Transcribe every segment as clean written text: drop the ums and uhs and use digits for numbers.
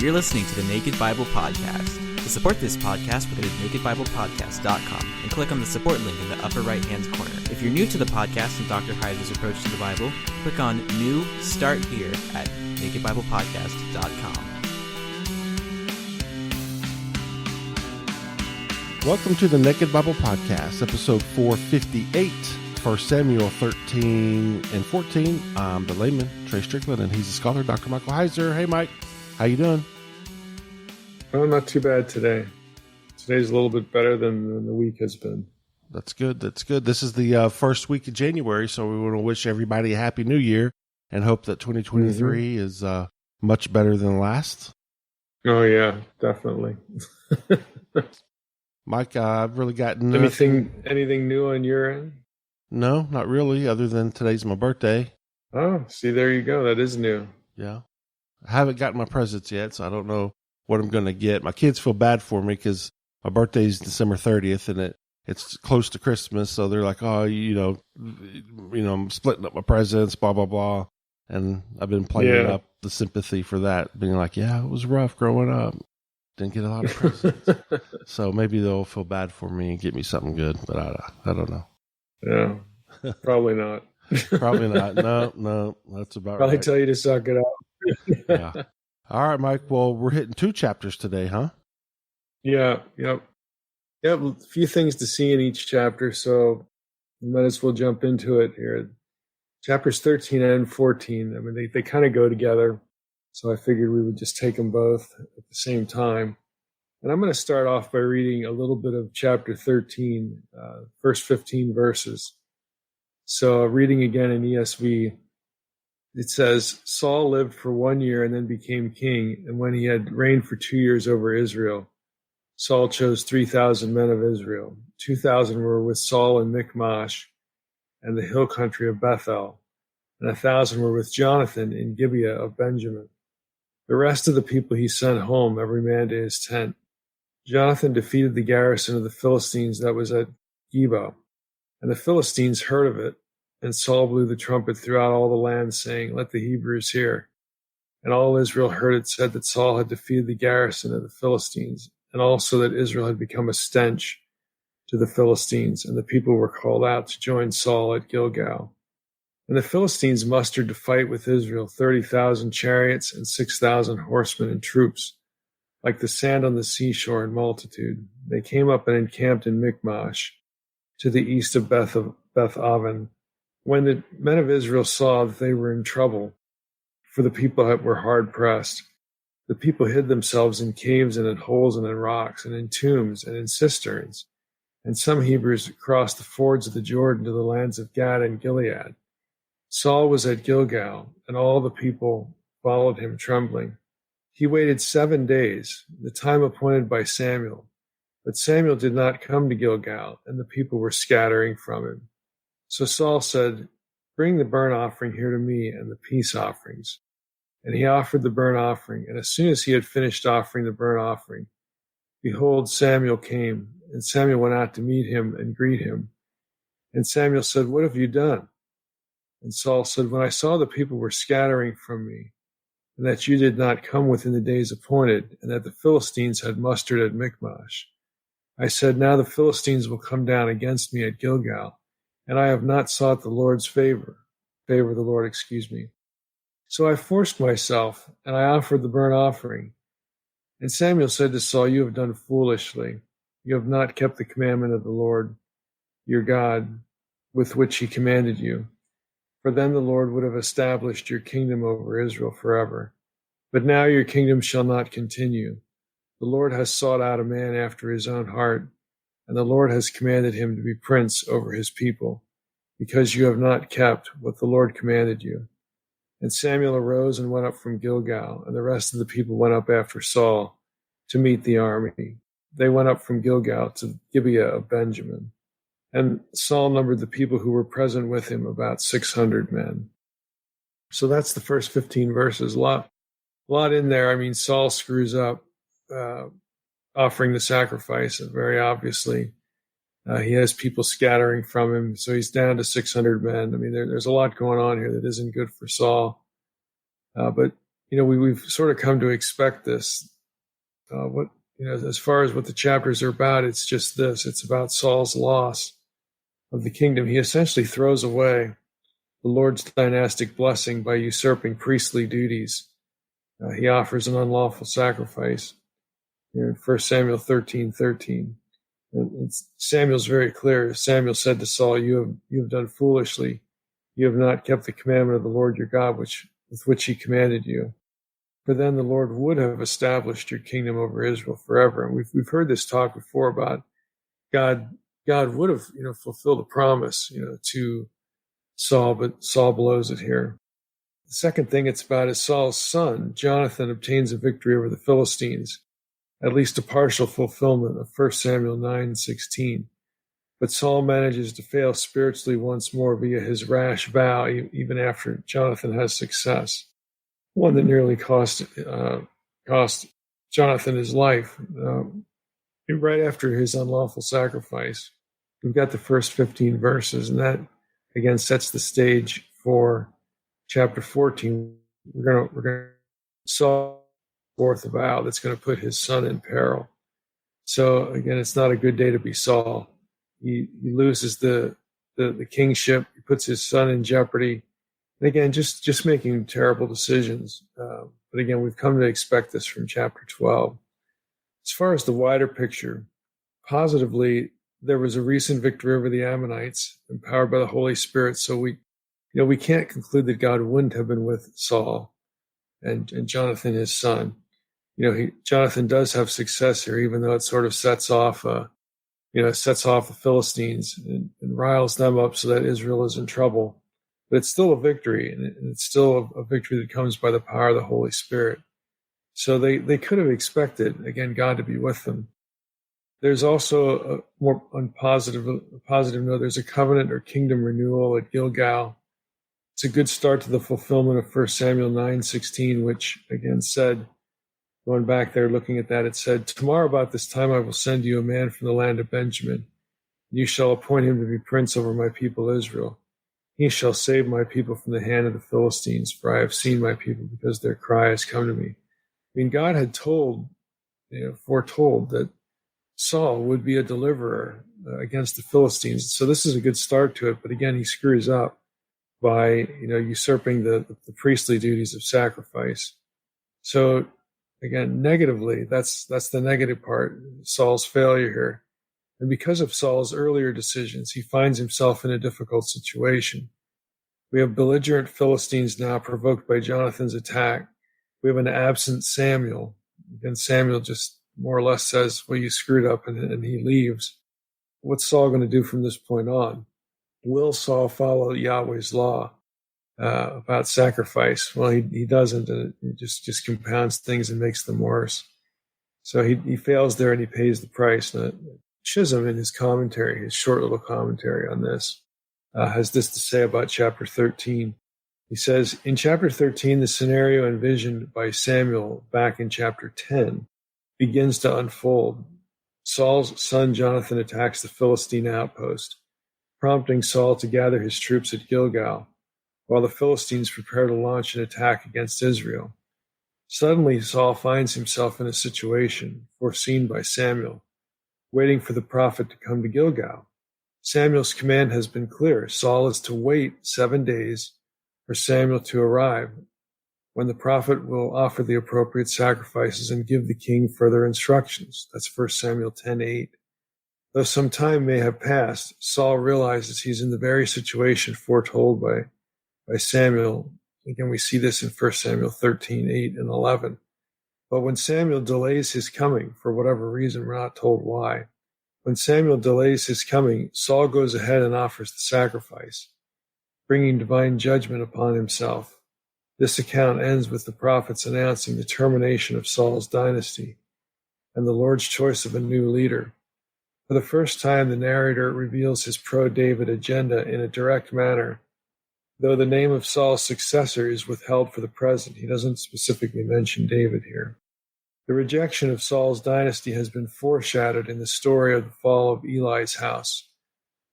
You're listening to the Naked Bible Podcast. To support this podcast, visit nakedbiblepodcast.com and click on the support link in the upper right-hand corner. If you're new to the podcast and Dr. Heiser's approach to the Bible, click on New Start Here at nakedbiblepodcast.com. Welcome to the Naked Bible Podcast, episode 458, 1 Samuel 13 and 14. I'm the layman, Trey Strickland, and he's the scholar, Dr. Michael Heiser. Hey, Mike. How you doing? Oh, not too bad today. Today's a little bit better than the week has been. That's good. That's good. This is the first week of January, so we want to wish everybody a happy new year and hope that 2023 is much better than last. Oh, yeah, definitely. Mike, I've really got anything new on your end? No, not really, other than today's my birthday. Oh, see, there you go. That is new. Yeah. I haven't gotten my presents yet, so I don't know what I'm going to get. My kids feel bad for me because my birthday is December 30th, and it's close to Christmas, so they're like, oh, I'm splitting up my presents, blah, blah, blah. And I've been playing up the sympathy for that, being like, yeah, it was rough growing up. Didn't get a lot of presents. So maybe they'll feel bad for me and get me something good, but I don't know. Yeah, probably not. Probably not. No, that's about probably right. Tell you to suck it up. Yeah. All right, Mike. Well, we're hitting 2 chapters today, huh? Yeah, yep. Yep, a few things to see in each chapter, so we might as well jump into it here. Chapters 13 and 14, I mean, they kind of go together. So I figured we would just take them both at the same time. And I'm going to start off by reading a little bit of chapter 13, first 15 verses. So reading again in ESV, it says, Saul lived for 1 year and then became king. And when he had reigned for 2 years over Israel, Saul chose 3,000 men of Israel. 2,000 were with Saul in Michmash and the hill country of Bethel, and 1,000 were with Jonathan in Gibeah of Benjamin. The rest of the people he sent home, every man to his tent. Jonathan defeated the garrison of the Philistines that was at Geba, and the Philistines heard of it. And Saul blew the trumpet throughout all the land, saying, Let the Hebrews hear. And all Israel heard it said that Saul had defeated the garrison of the Philistines, and also that Israel had become a stench to the Philistines, and the people were called out to join Saul at Gilgal. And the Philistines mustered to fight with Israel 30,000 chariots and 6,000 horsemen and troops, like the sand on the seashore in multitude. They came up and encamped in Michmash, to the east of Beth-aven. When the men of Israel saw that they were in trouble, for the people were hard pressed, the people hid themselves in caves and in holes and in rocks and in tombs and in cisterns. And some Hebrews crossed the fords of the Jordan to the lands of Gad and Gilead. Saul was at Gilgal, and all the people followed him trembling. He waited 7 days, the time appointed by Samuel. But Samuel did not come to Gilgal, and the people were scattering from him. So Saul said, Bring the burnt offering here to me and the peace offerings. And he offered the burnt offering, and as soon as he had finished offering the burnt offering, behold, Samuel came, and Samuel went out to meet him and greet him. And Samuel said, What have you done? And Saul said, When I saw the people were scattering from me, and that you did not come within the days appointed, and that the Philistines had mustered at Michmash, I said, Now the Philistines will come down against me at Gilgal, and I have not sought the Lord's favor of the Lord. So I forced myself, and I offered the burnt offering. And Samuel said to Saul, You have done foolishly. You have not kept the commandment of the Lord your God, with which he commanded you. For then the Lord would have established your kingdom over Israel forever. But now your kingdom shall not continue. The Lord has sought out a man after his own heart, and the Lord has commanded him to be prince over his people, because you have not kept what the Lord commanded you. And Samuel arose and went up from Gilgal, and the rest of the people went up after Saul to meet the army. They went up from Gilgal to Gibeah of Benjamin. And Saul numbered the people who were present with him, about 600 men. So that's the first 15 verses. A lot in there. I mean, Saul screws up offering the sacrifice, very obviously. He has people scattering from him, so he's down to 600 men. I mean, there's a lot going on here that isn't good for Saul. But we've sort of come to expect this. As far as what the chapters are about, it's just this. It's about Saul's loss of the kingdom. He essentially throws away the Lord's dynastic blessing by usurping priestly duties. He offers an unlawful sacrifice here in 1 Samuel 13:13. And Samuel's very clear. Samuel said to Saul, you have done foolishly. You have not kept the commandment of the Lord your God, with which he commanded you. For then the Lord would have established your kingdom over Israel forever. And we've heard this talk before about God would have, fulfilled a promise, to Saul, but Saul blows it here. The second thing it's about is Saul's son, Jonathan, obtains a victory over the Philistines, at least a partial fulfillment of 1 Samuel 9:16. But Saul manages to fail spiritually once more via his rash vow, even after Jonathan has success. One that nearly cost Jonathan his life. Right after his unlawful sacrifice, we've got the first 15 verses, and that again sets the stage for chapter 14. We're going to Saul forth a vow that's going to put his son in peril. So again, it's not a good day to be Saul. He loses the kingship. He puts his son in jeopardy. And again, just making terrible decisions. But again, we've come to expect this from chapter 12. As far as the wider picture, positively, there was a recent victory over the Ammonites, empowered by the Holy Spirit. So we can't conclude that God wouldn't have been with Saul and Jonathan, his son. Jonathan does have success here, even though it sort of sets off the Philistines and riles them up so that Israel is in trouble. But it's still a victory, and it's still a victory that comes by the power of the Holy Spirit. So they could have expected, again, God to be with them. There's also a more positive note. There's a covenant or kingdom renewal at Gilgal. It's a good start to the fulfillment of 1 Samuel 9:16, which again said, going back there, looking at that, it said, tomorrow about this time I will send you a man from the land of Benjamin. You shall appoint him to be prince over my people Israel. He shall save my people from the hand of the Philistines, for I have seen my people because their cry has come to me. I mean, God had foretold that Saul would be a deliverer against the Philistines. So this is a good start to it. But again, he screws up by, usurping the priestly duties of sacrifice. So again, negatively, that's the negative part, Saul's failure here. And because of Saul's earlier decisions, he finds himself in a difficult situation. We have belligerent Philistines now provoked by Jonathan's attack. We have an absent Samuel. Again, Samuel just more or less says, well, you screwed up, and he leaves. What's Saul going to do from this point on? Will Saul follow Yahweh's law about sacrifice? Well, he doesn't, and it just compounds things and makes them worse. So he fails there, and he pays the price. Chisholm, in his commentary, his short little commentary on this, has this to say about chapter 13. He says, in chapter 13, the scenario envisioned by Samuel back in chapter 10 begins to unfold. Saul's son Jonathan attacks the Philistine outpost, prompting Saul to gather his troops at Gilgal, while the Philistines prepare to launch an attack against Israel. Suddenly, Saul finds himself in a situation foreseen by Samuel, waiting for the prophet to come to Gilgal. Samuel's command has been clear. Saul is to wait 7 days for Samuel to arrive, when the prophet will offer the appropriate sacrifices and give the king further instructions. That's 1 Samuel 10:8. Though some time may have passed, Saul realizes he's in the very situation foretold by Samuel. Again, we see this in 1 Samuel 13:8 and 11. But when Samuel delays his coming, for whatever reason, we're not told why, when Samuel delays his coming, Saul goes ahead and offers the sacrifice, bringing divine judgment upon himself. This account ends with the prophets announcing the termination of Saul's dynasty and the Lord's choice of a new leader. For the first time, the narrator reveals his pro-David agenda in a direct manner. Though the name of Saul's successor is withheld for the present, he doesn't specifically mention David here. The rejection of Saul's dynasty has been foreshadowed in the story of the fall of Eli's house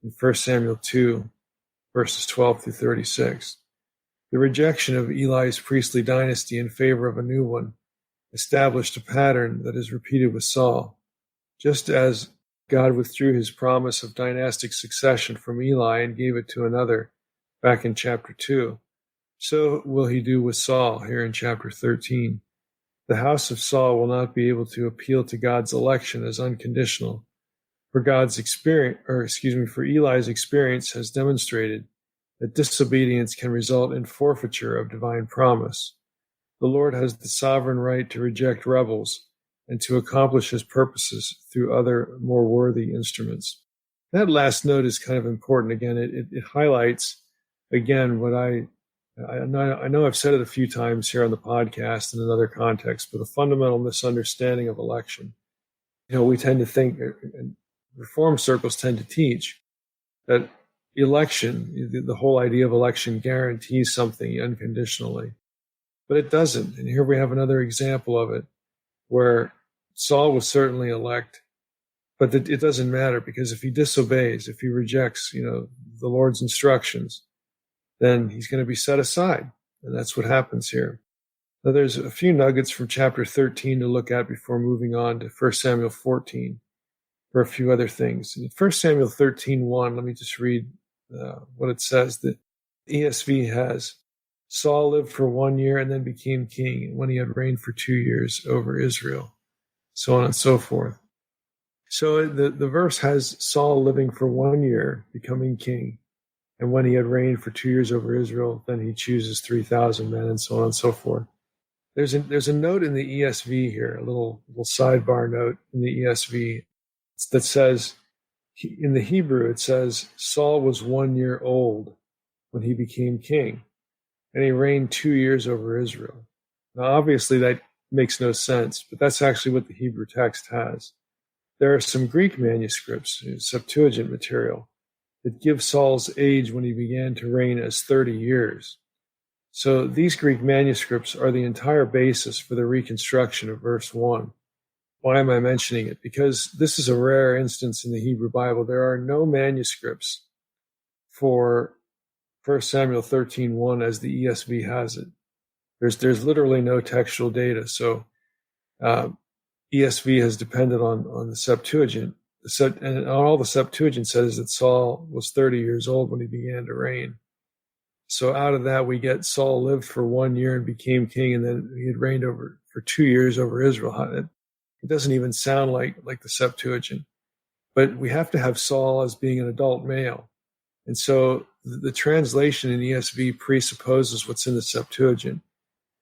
in 1 Samuel 2, verses 12 through 36. The rejection of Eli's priestly dynasty in favor of a new one established a pattern that is repeated with Saul. Just as God withdrew his promise of dynastic succession from Eli and gave it to another back in chapter 2, so will he do with Saul here in chapter 13. The house of Saul will not be able to appeal to God's election as unconditional, for Eli's experience has demonstrated that disobedience can result in forfeiture of divine promise. The Lord has the sovereign right to reject rebels and to accomplish his purposes through other more worthy instruments. That last note is kind of important. Again, it highlights, again, what I know I've said it a few times here on the podcast in another context, but a fundamental misunderstanding of election. We tend to think, and Reform circles tend to teach, that election, the whole idea of election, guarantees something unconditionally. But it doesn't. And here we have another example of it, where Saul was certainly elect, but it doesn't matter, because if he disobeys, if he rejects, the Lord's instructions, then he's going to be set aside. And that's what happens here. Now, there's a few nuggets from chapter 13 to look at before moving on to 1 Samuel 14 for a few other things. In 1 Samuel 13:1, let me just read what it says. The ESV has, Saul lived for 1 year and then became king, when he had reigned for 2 years over Israel, so on and so forth. So the verse has Saul living for 1 year, becoming king, and when he had reigned for 2 years over Israel, then he chooses 3,000 men, and so on and so forth. There's a note in the ESV here, a little sidebar note in the ESV that says, in the Hebrew, it says, Saul was 1 year old when he became king, and he reigned 2 years over Israel. Now, obviously, that makes no sense, but that's actually what the Hebrew text has. There are some Greek manuscripts, Septuagint material, that give Saul's age when he began to reign as 30 years. So these Greek manuscripts are the entire basis for the reconstruction of verse 1. Why am I mentioning it? Because this is a rare instance in the Hebrew Bible. There are no manuscripts for 1 Samuel 13:1 as the ESV has it. There's literally no textual data. So ESV has depended on the Septuagint. And all the Septuagint says that Saul was 30 years old when he began to reign. So out of that, we get Saul lived for 1 year and became king, and then he had reigned for 2 years over Israel. It doesn't even sound like the Septuagint. But we have to have Saul as being an adult male. And so the translation in ESV presupposes what's in the Septuagint,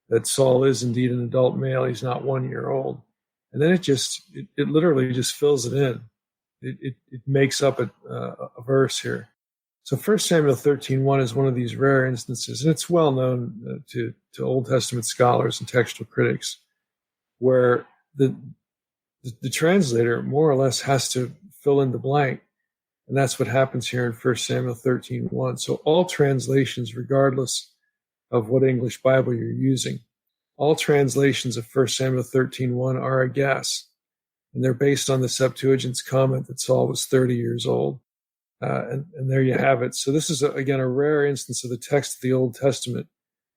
that Saul is indeed an adult male. He's not 1 year old. And then it literally just fills it in. It makes up a verse here. So 1 Samuel 13:1 is one of these rare instances, and it's well known to Old Testament scholars and textual critics, where the translator more or less has to fill in the blank. And that's what happens here in 1 Samuel 13:1. So all translations, regardless of what English Bible you're using, all translations of 1 Samuel 13:1 are a guess. And they're based on the Septuagint's comment that Saul was 30 years old. And there you have it. So this is, again, a rare instance of the text of the Old Testament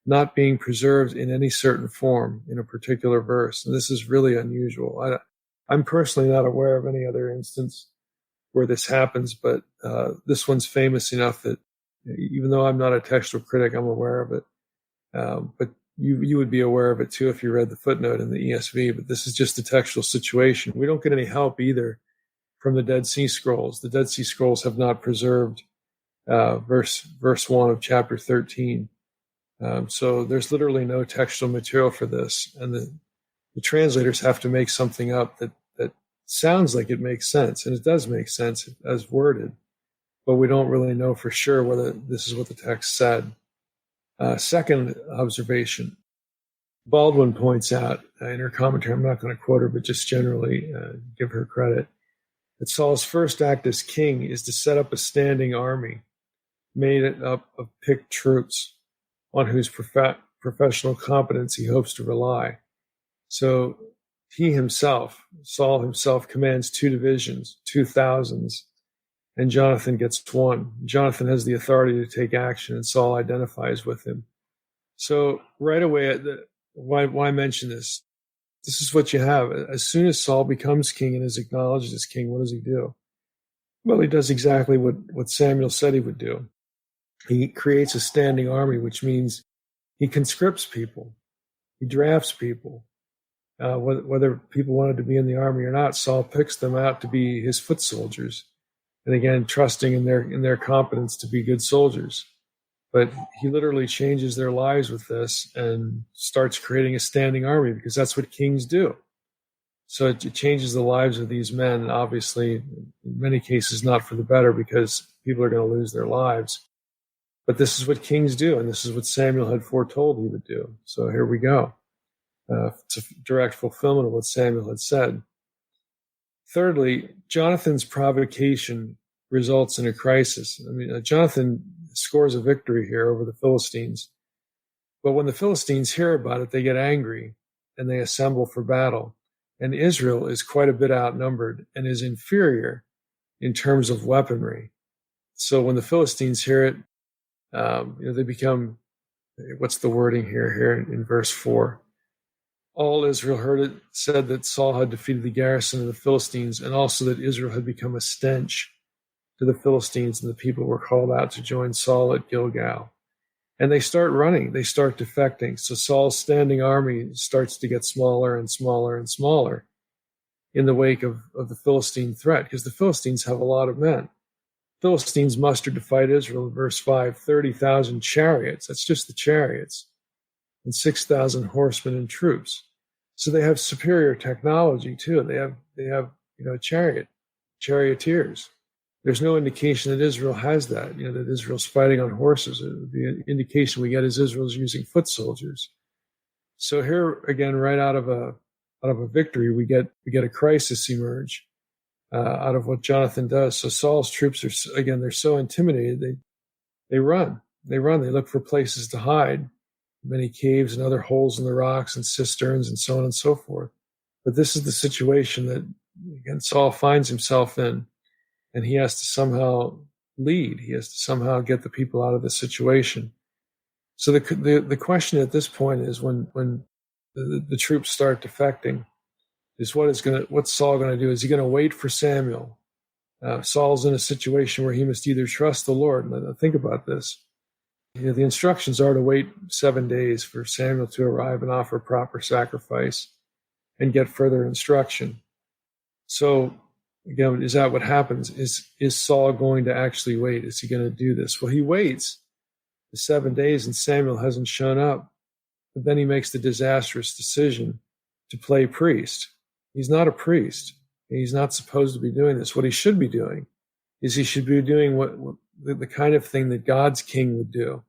not being preserved in any certain form in a particular verse. And this is really unusual. I'm personally not aware of any other instance where this happens, but this one's famous enough that even though I'm not a textual critic, I'm aware of it. But you would be aware of it too if you read the footnote in the ESV, but this is just a textual situation. We don't get any help either from the Dead Sea Scrolls. The Dead Sea Scrolls have not preserved verse 1 of chapter 13. So there's literally no textual material for this, and the translators have to make something up that sounds like it makes sense, and it does make sense as worded, but we don't really know for sure whether this is what the text said. Second observation, Baldwin points out in her commentary, I'm not going to quote her, but just generally give her credit, that Saul's first act as king is to set up a standing army made up of picked troops on whose professional competence he hopes to rely. So Saul himself commands 2 divisions, 2,000s, and Jonathan gets 1. Jonathan has the authority to take action, and Saul identifies with him. So right away, why mention this? This is what you have. As soon as Saul becomes king and is acknowledged as king, what does he do? Well, he does exactly what Samuel said he would do. He creates a standing army, which means he conscripts people. He drafts people. Whether people wanted to be in the army or not, Saul picks them out to be his foot soldiers. And again, trusting in their competence to be good soldiers. But he literally changes their lives with this and starts creating a standing army, because that's what kings do. So it changes the lives of these men, and obviously, in many cases, not for the better, because people are going to lose their lives. But this is what kings do, and this is what Samuel had foretold he would do. So here we go. It's a direct fulfillment of what Samuel had said. Thirdly, Jonathan's provocation results in a crisis. I mean, Jonathan scores a victory here over the Philistines. But when the Philistines hear about it, they get angry and they assemble for battle. And Israel is quite a bit outnumbered and is inferior in terms of weaponry. So when the Philistines hear it, they become, what's the wording here in verse 4? All Israel heard it, said that Saul had defeated the garrison of the Philistines, and also that Israel had become a stench to the Philistines, and the people were called out to join Saul at Gilgal. And they start running, they start defecting. So Saul's standing army starts to get smaller and smaller and smaller in the wake of the Philistine threat, because the Philistines have a lot of men. Philistines mustered to fight Israel in verse 5, 30,000 chariots, that's just the chariots, and 6,000 horsemen and troops. So they have superior technology too. They have charioteers. There's no indication that Israel has that, that Israel's fighting on horses. The indication we get is Israel's using foot soldiers. So here again, right out of a victory, we get a crisis emerge out of what Jonathan does. So Saul's troops they're so intimidated, they run. They look for places to hide, many caves and other holes in the rocks and cisterns and so on and so forth. But this is the situation that, again, Saul finds himself in. And he has to somehow lead. He has to somehow get the people out of this situation. So the question at this point is, when the troops start defecting, is what's Saul going to do? Is he going to wait for Samuel? Saul's in a situation where he must either trust the Lord. And think about this. The instructions are to wait 7 days for Samuel to arrive and offer proper sacrifice and get further instruction. So again, is that what happens? Is Saul going to actually wait? Is he going to do this? Well, he waits the 7 days and Samuel hasn't shown up. But then he makes the disastrous decision to play priest. He's not a priest. He's not supposed to be doing this. What he should be doing is he should be doing what the kind of thing that God's king would do.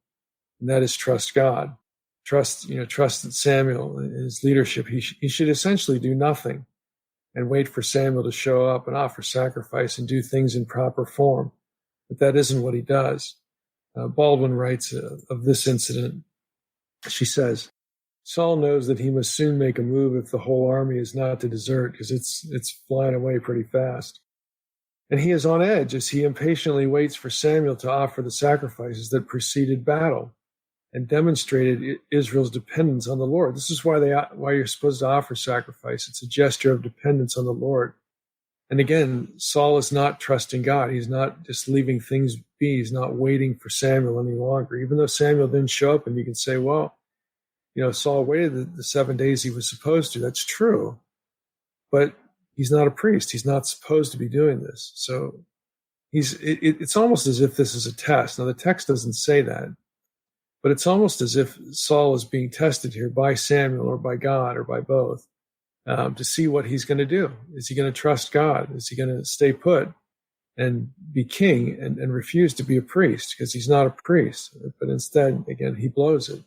And that is trust God. Trust that Samuel and his leadership. He should essentially do nothing and wait for Samuel to show up and offer sacrifice and do things in proper form. But that isn't what he does. Baldwin writes of this incident. She says, Saul knows that he must soon make a move if the whole army is not to desert, because it's flying away pretty fast. And he is on edge as he impatiently waits for Samuel to offer the sacrifices that preceded battle and demonstrated Israel's dependence on the Lord. This is why you're supposed to offer sacrifice. It's a gesture of dependence on the Lord. And again, Saul is not trusting God. He's not just leaving things be. He's not waiting for Samuel any longer. Even though Samuel didn't show up, and you can say, well, Saul waited the 7 days he was supposed to. That's true. But he's not a priest. He's not supposed to be doing this. So it's almost as if this is a test. Now, the text doesn't say that. But it's almost as if Saul is being tested here by Samuel or by God or by both to see what he's going to do. Is he going to trust God? Is he going to stay put and be king and refuse to be a priest, because he's not a priest? But instead, again, he blows it.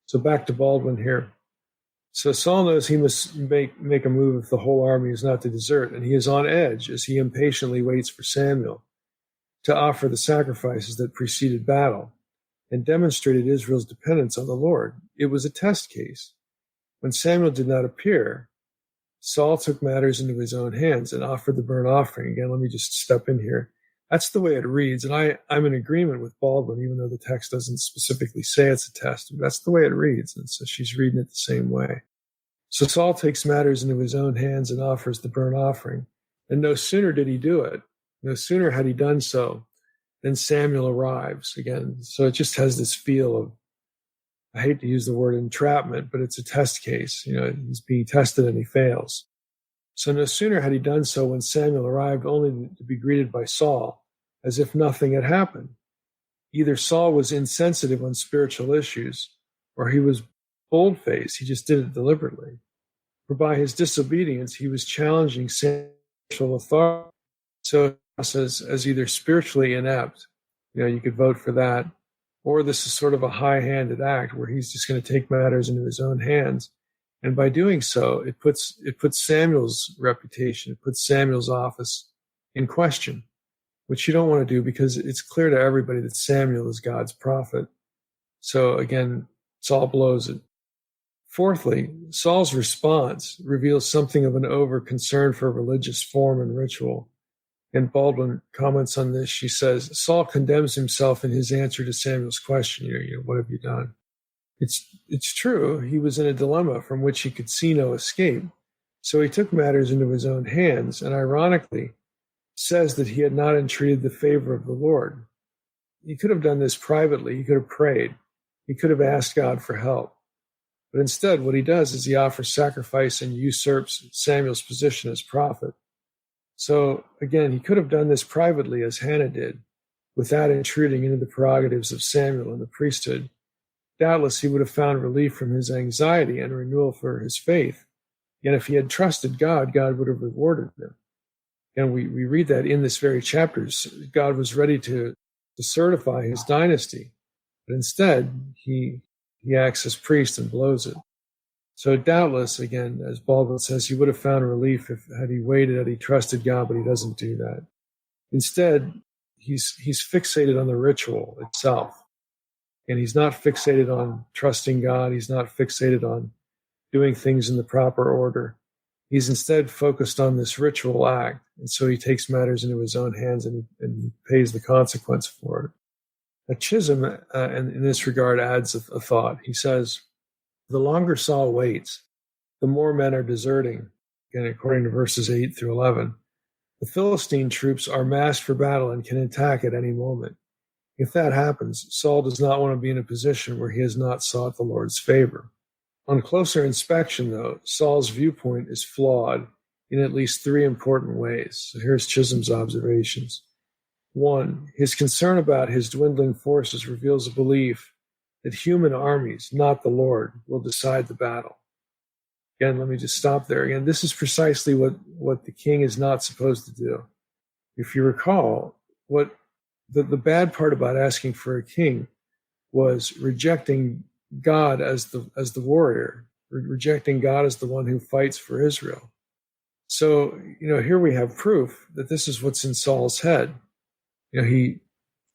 So back to Baldwin here. So Saul knows he must make a move if the whole army is not to desert, and he is on edge as he impatiently waits for Samuel to offer the sacrifices that preceded battle and demonstrated Israel's dependence on the Lord. It was a test case. When Samuel did not appear, Saul took matters into his own hands and offered the burnt offering. Again, let me just step in here. That's the way it reads. And I'm in agreement with Baldwin, even though the text doesn't specifically say it's a test. That's the way it reads. And so she's reading it the same way. So Saul takes matters into his own hands and offers the burnt offering. And no sooner did he do it, no sooner had he done so, than Samuel arrives again. So it just has this feel of, I hate to use the word entrapment, but it's a test case. He's being tested and he fails. So no sooner had he done so when Samuel arrived, only to be greeted by Saul, as if nothing had happened. Either Saul was insensitive on spiritual issues, or he was bold-faced. He just did it deliberately. For by his disobedience, he was challenging Samuel's authority. So as either spiritually inept, you could vote for that, or this is sort of a high-handed act where he's just going to take matters into his own hands. And by doing so, it puts Samuel's reputation, it puts Samuel's office in question, which you don't want to do because it's clear to everybody that Samuel is God's prophet. So again, Saul blows it. Fourthly, Saul's response reveals something of an over-concern for religious form and ritual. And Baldwin comments on this. She says, Saul condemns himself in his answer to Samuel's question, what have you done? It's true, he was in a dilemma from which he could see no escape. So he took matters into his own hands, and ironically says that he had not entreated the favor of the Lord. He could have done this privately. He could have prayed. He could have asked God for help. But instead, what he does is he offers sacrifice and usurps Samuel's position as prophet. So again, he could have done this privately as Hannah did, without intruding into the prerogatives of Samuel and the priesthood. Doubtless he would have found relief from his anxiety and renewal for his faith. Yet if he had trusted God, God would have rewarded him. And we read that in this very chapter. God was ready to certify his dynasty. But instead, he acts as priest and blows it. So doubtless, again, as Baldwin says, he would have found relief had he waited, had he trusted God, but he doesn't do that. Instead, he's fixated on the ritual itself. And he's not fixated on trusting God. He's not fixated on doing things in the proper order. He's instead focused on this ritual act. And so he takes matters into his own hands and he pays the consequence for it. Chisholm, in this regard, adds a thought. He says, the longer Saul waits, the more men are deserting. Again, according to verses 8 through 11. The Philistine troops are massed for battle and can attack at any moment. If that happens, Saul does not want to be in a position where he has not sought the Lord's favor. On closer inspection, though, Saul's viewpoint is flawed in at least three important ways. So here's Chisholm's observations. 1, his concern about his dwindling forces reveals a belief that human armies, not the Lord, will decide the battle. Again, let me just stop there. Again, this is precisely what the king is not supposed to do. If you recall, what the bad part about asking for a king was rejecting God as the warrior, rejecting God as the one who fights for Israel. So, here we have proof that this is what's in Saul's head. He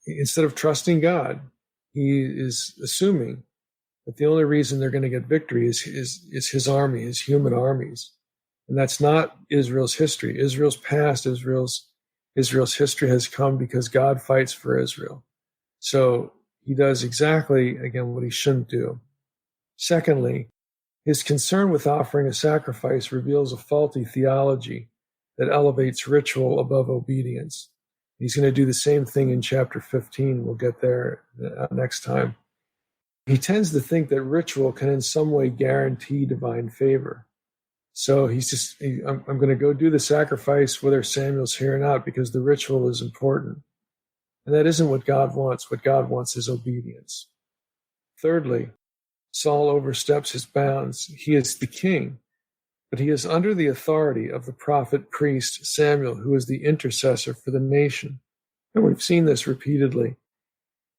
instead of trusting God, he is assuming that the only reason they're going to get victory is his army, his human armies. And that's not Israel's history. Israel's past, Israel's history has come because God fights for Israel. So he does exactly, again, what he shouldn't do. Secondly, his concern with offering a sacrifice reveals a faulty theology that elevates ritual above obedience. He's going to do the same thing in chapter 15. We'll get there next time. He tends to think that ritual can in some way guarantee divine favor. So I'm going to go do the sacrifice whether Samuel's here or not because the ritual is important. And that isn't what God wants. What God wants is obedience. Thirdly, Saul oversteps his bounds. He is the king, but he is under the authority of the prophet priest Samuel, who is the intercessor for the nation. And we've seen this repeatedly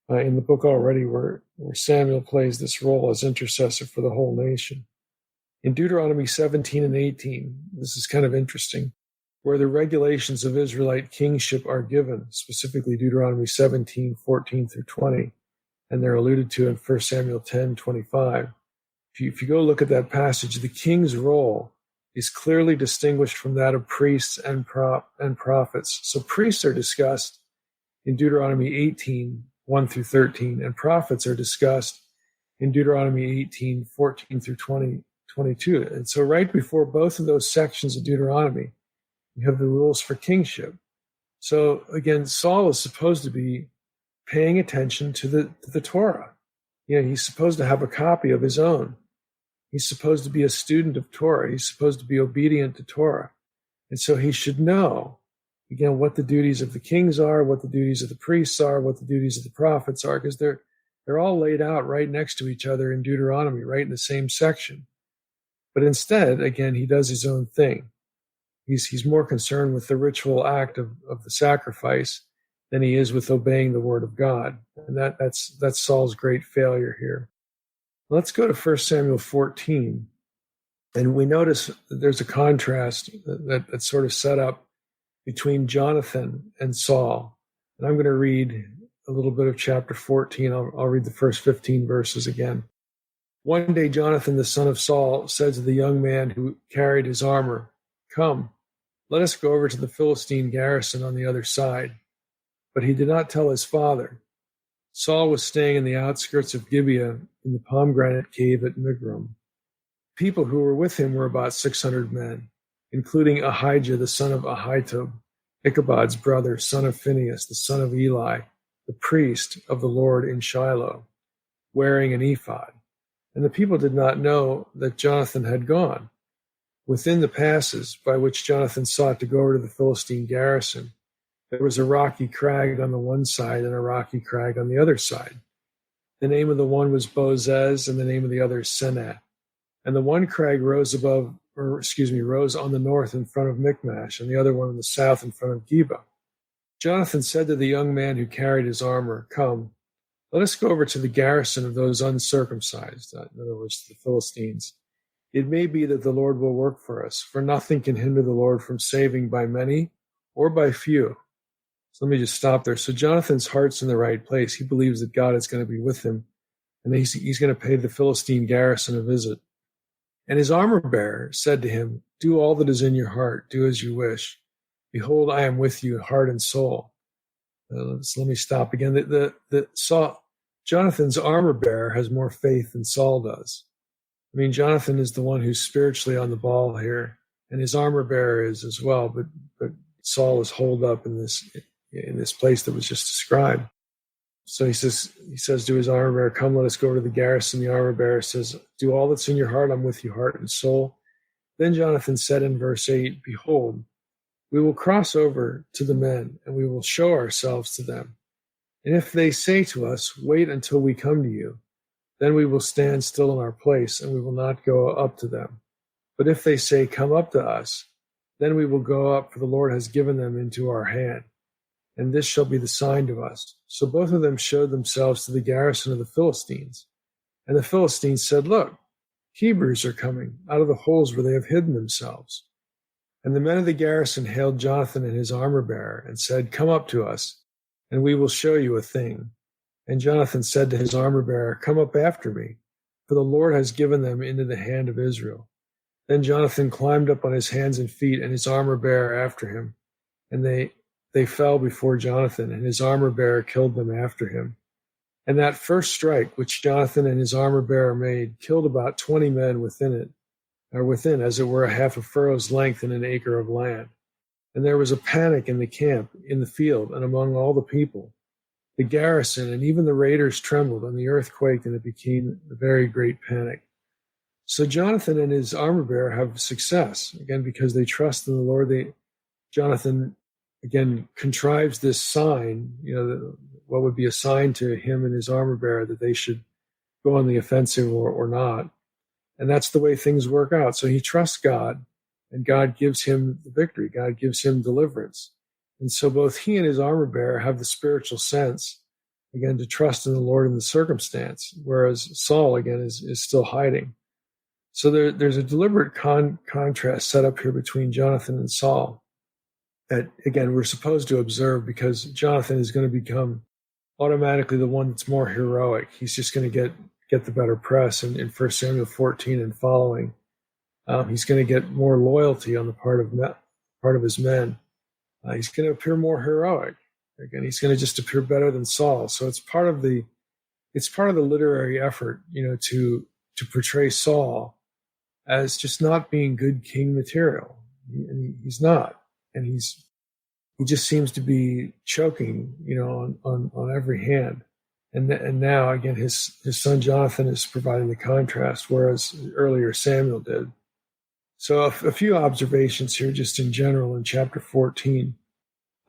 in the book already where Samuel plays this role as intercessor for the whole nation. In Deuteronomy 17 and 18, this is kind of interesting, where the regulations of Israelite kingship are given, specifically Deuteronomy 17, 14 through 20, and they're alluded to in 1 Samuel 10, 25. If you go look at that passage, the king's role is clearly distinguished from that of priests and prophets. So priests are discussed in Deuteronomy 18, 1 through 13, and prophets are discussed in Deuteronomy 18, 14 through 20, 22. And so right before both of those sections of Deuteronomy, you have the rules for kingship. So again, Saul is supposed to be paying attention to the Torah. He's supposed to have a copy of his own. He's supposed to be a student of Torah. He's supposed to be obedient to Torah. And so he should know, again, what the duties of the kings are, what the duties of the priests are, what the duties of the prophets are, because they're all laid out right next to each other in Deuteronomy, right in the same section. But instead, again, he does his own thing. He's more concerned with the ritual act of the sacrifice than he is with obeying the word of God. And that's Saul's great failure here. Let's go to 1 Samuel 14. And we notice that there's a contrast that's sort of set up between Jonathan and Saul. And I'm going to read a little bit of chapter 14. I'll read the first 15 verses again. One day Jonathan, the son of Saul, said to the young man who carried his armor, "Come, let us go over to the Philistine garrison on the other side." But he did not tell his father. Saul was staying in the outskirts of Gibeah in the pomegranate cave at Migron. People who were with him were about 600 men, including Ahijah, the son of Ahitub, Ichabod's brother, son of Phinehas, the son of Eli, the priest of the Lord in Shiloh, wearing an ephod. And the people did not know that Jonathan had gone. Within the passes by which Jonathan sought to go over to the Philistine garrison, there was a rocky crag on the one side and a rocky crag on the other side. The name of the one was Bozez, and the name of the other Seneh. And the one crag rose on the north in front of Michmash, and the other one on the south in front of Geba. Jonathan said to the young man who carried his armor, "Come, let us go over to the garrison of those uncircumcised," in other words, the Philistines. "It may be that the Lord will work for us, for nothing can hinder the Lord from saving by many or by few." So let me just stop there. So Jonathan's heart's in the right place. He believes that God is going to be with him, and he's going to pay the Philistine garrison a visit. And his armor-bearer said to him, "Do all that is in your heart. Do as you wish. Behold, I am with you, heart and soul." So let me stop again. Jonathan's armor-bearer has more faith than Saul does. I mean, Jonathan is the one who's spiritually on the ball here, and his armor-bearer is as well. But Saul is holed up in this place that was just described. So he says to his armor-bearer, "Come, let us go over to the garrison." The armor-bearer says, "Do all that's in your heart. I'm with you, heart and soul." Then Jonathan said in verse 8, "Behold, we will cross over to the men, and we will show ourselves to them. And if they say to us, 'Wait until we come to you,' then we will stand still in our place, and we will not go up to them. But if they say, 'Come up to us,' then we will go up, for the Lord has given them into our hand. And this shall be the sign to us." So both of them showed themselves to the garrison of the Philistines. And the Philistines said, "Look, Hebrews are coming out of the holes where they have hidden themselves." And the men of the garrison hailed Jonathan and his armor-bearer and said, "Come up to us, and we will show you a thing." And Jonathan said to his armor-bearer, "Come up after me, for the Lord has given them into the hand of Israel." Then Jonathan climbed up on his hands and feet, and his armor-bearer after him. And they fell before Jonathan, and his armor-bearer killed them after him. And that first strike which Jonathan and his armor-bearer made killed about 20 men within, as it were, a half a furrow's length in an acre of land. And there was a panic in the camp, in the field, and among all the people. The garrison and even the raiders trembled, and the earth quaked, and it became a very great panic. So Jonathan and his armor-bearer have success, again, because they trust in the Lord. Jonathan, again, contrives this sign, what would be a sign to him and his armor-bearer that they should go on the offensive or not. And that's the way things work out. So he trusts God, and God gives him the victory. God gives him deliverance. And so both he and his armor-bearer have the spiritual sense, again, to trust in the Lord in the circumstance, whereas Saul, again, is still hiding. So there's a deliberate contrast set up here between Jonathan and Saul that, again, we're supposed to observe, because Jonathan is going to become automatically the one that's more heroic. He's just going to get the better press in 1 Samuel 14 and following. He's going to get more loyalty on the part of his men. He's going to appear more heroic. Again, he's going to just appear better than Saul. So it's part of the literary effort, to portray Saul as just not being good king material. He's not, and he just seems to be choking, on every hand. And now again, his son Jonathan is providing the contrast, whereas earlier Samuel did. So a few observations here, just in general, in chapter 14.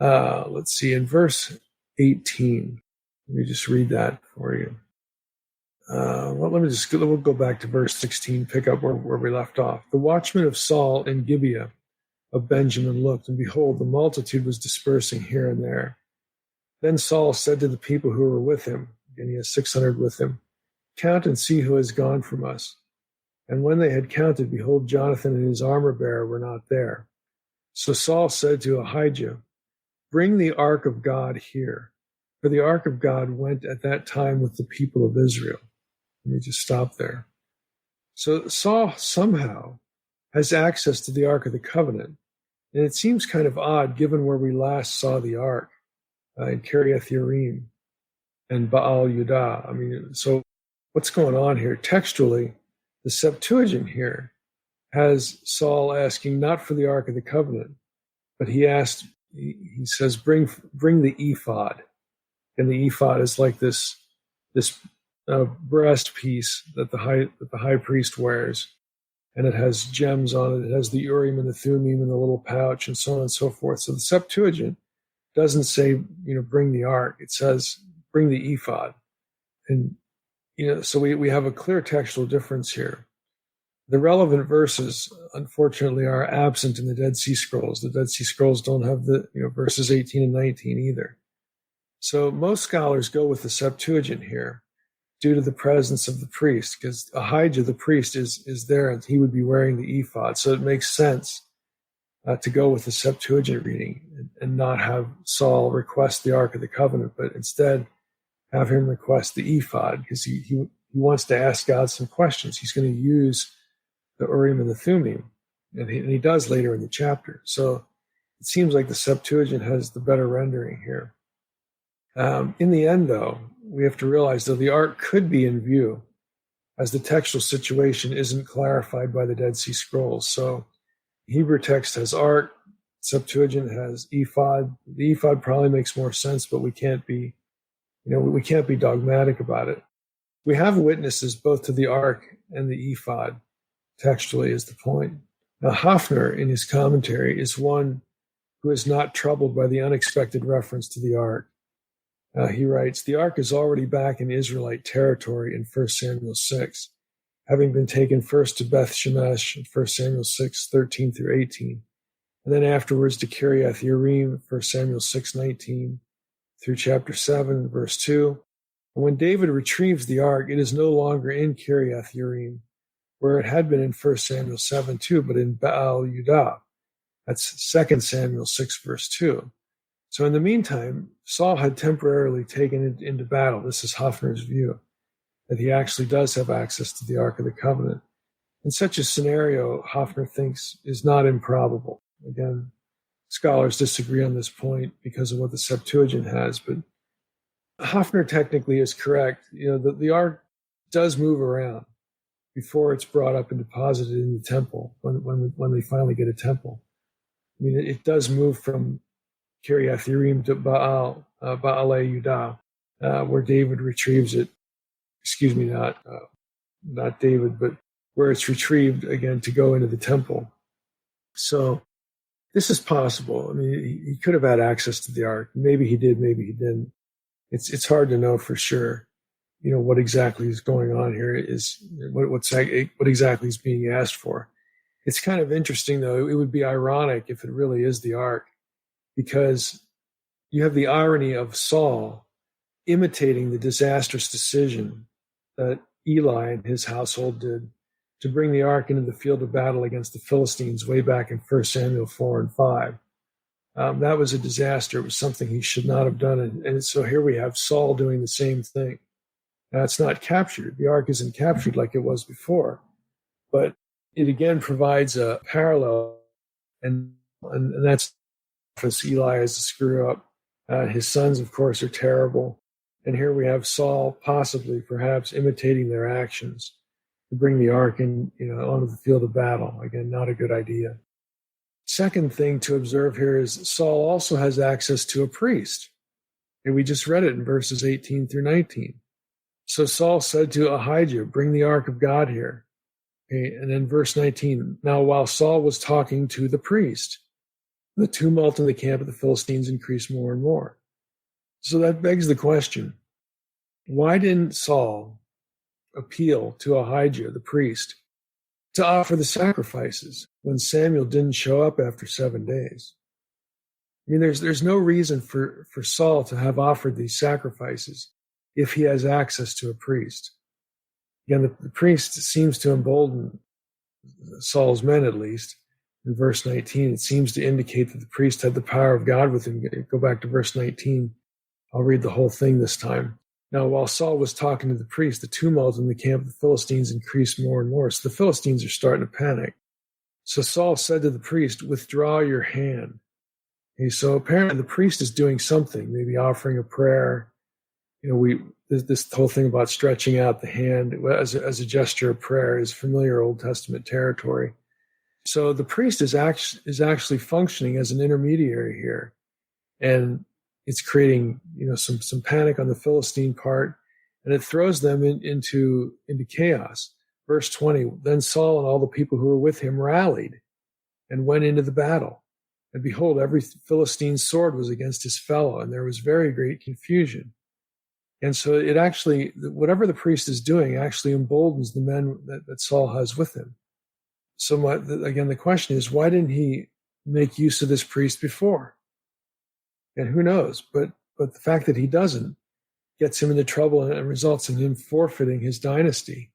Let's see, in verse 18. Let me just read that for you. We'll go back to verse 16, pick up where we left off. The watchmen of Saul in Gibeah of Benjamin looked, and behold, the multitude was dispersing here and there. Then Saul said to the people who were with him, and he has 600 with him, count and see who has gone from us. And when they had counted, behold, Jonathan and his armor-bearer were not there. So Saul said to Ahijah, bring the ark of God here, for the ark of God went at that time with the people of Israel. Let me just stop there. So Saul somehow has access to the Ark of the Covenant. And it seems kind of odd given where we last saw the Ark in Kiriath Yearim and Baal Yudah. So what's going on here? Textually, the Septuagint here has Saul asking not for the Ark of the Covenant, but he says, bring the ephod. And the ephod is like this breast piece that the high priest wears. And it has gems on it. It has the Urim and the Thummim in the little pouch and so on and so forth. So the Septuagint doesn't say, bring the ark. It says, bring the ephod. And, so we have a clear textual difference here. The relevant verses, unfortunately, are absent in the Dead Sea Scrolls. The Dead Sea Scrolls don't have the verses 18 and 19 either. So most scholars go with the Septuagint here due to the presence of the priest, because Ahijah, the priest, is there, and he would be wearing the ephod. So it makes sense to go with the Septuagint reading and not have Saul request the Ark of the Covenant, but instead have him request the ephod, because he wants to ask God some questions. He's going to use the Urim and the Thummim, and he does later in the chapter. So it seems like the Septuagint has the better rendering here. In the end, though, we have to realize that the ark could be in view, as the textual situation isn't clarified by the Dead Sea Scrolls. So Hebrew text has ark, Septuagint has ephod. The ephod probably makes more sense, but we can't be dogmatic about it. We have witnesses both to the ark and the ephod, textually, is the point. Now, Hafner, in his commentary, is one who is not troubled by the unexpected reference to the ark. He writes, the ark is already back in Israelite territory in 1 Samuel 6, having been taken first to Beth Shemesh in 1 Samuel 6, 13 through 18, and then afterwards to Kiriath Yearim, 1 Samuel 6, 19 through chapter 7, verse 2. And when David retrieves the ark, it is no longer in Kiriath Yearim, where it had been in 1 Samuel 7, 2, but in Baal Yudah. That's 2 Samuel 6, verse 2. So in the meantime, Saul had temporarily taken it into battle. This is Hafner's view, that he actually does have access to the Ark of the Covenant. And such a scenario, Hafner thinks, is not improbable. Again, scholars disagree on this point because of what the Septuagint has, but Hafner technically is correct. The Ark does move around before it's brought up and deposited in the temple, when they finally get a temple. It does move from Kiriath Yearim to Baalei Yudah, where David retrieves it. Excuse me, not David, but where it's retrieved again to go into the temple. So this is possible. He could have had access to the ark. Maybe he did, maybe he didn't. It's hard to know for sure. What exactly is going on here, is what exactly is being asked for. It's kind of interesting, though. It would be ironic if it really is the ark, because you have the irony of Saul imitating the disastrous decision that Eli and his household did to bring the ark into the field of battle against the Philistines way back in 1 Samuel 4 and 5. That was a disaster. It was something he should not have done. And so here we have Saul doing the same thing. Now, it's not captured. The ark isn't captured like it was before. But it again provides a parallel. And that's Eli as a screw up. His sons, of course, are terrible. And here we have Saul possibly, perhaps, imitating their actions to bring the ark onto the field of battle. Again, not a good idea. Second thing to observe here is Saul also has access to a priest. And we just read it in verses 18 through 19. So Saul said to Ahijah, bring the ark of God here. Okay, and then verse 19, now while Saul was talking to the priest, the tumult in the camp of the Philistines increased more and more. So that begs the question, why didn't Saul appeal to Ahijah, the priest, to offer the sacrifices when Samuel didn't show up after 7 days? I mean, there's no reason for Saul to have offered these sacrifices if he has access to a priest. Again, the priest seems to embolden Saul's men, at least. In verse 19, it seems to indicate that the priest had the power of God with him. Go back to verse 19. I'll read the whole thing this time. Now, while Saul was talking to the priest, the tumult in the camp of the Philistines increased more and more. So the Philistines are starting to panic. So Saul said to the priest, withdraw your hand. Okay, so apparently the priest is doing something, maybe offering a prayer. This whole thing about stretching out the hand as a gesture of prayer is familiar Old Testament territory. So the priest is actually functioning as an intermediary here, and it's creating some panic on the Philistine part, and it throws them into chaos. Verse 20: Then Saul and all the people who were with him rallied and went into the battle, and behold, every Philistine's sword was against his fellow, and there was very great confusion. And so it actually, whatever the priest is doing, actually emboldens the men that Saul has with him. So again, the question is, why didn't he make use of this priest before? And who knows? But the fact that he doesn't gets him into trouble and results in him forfeiting his dynasty.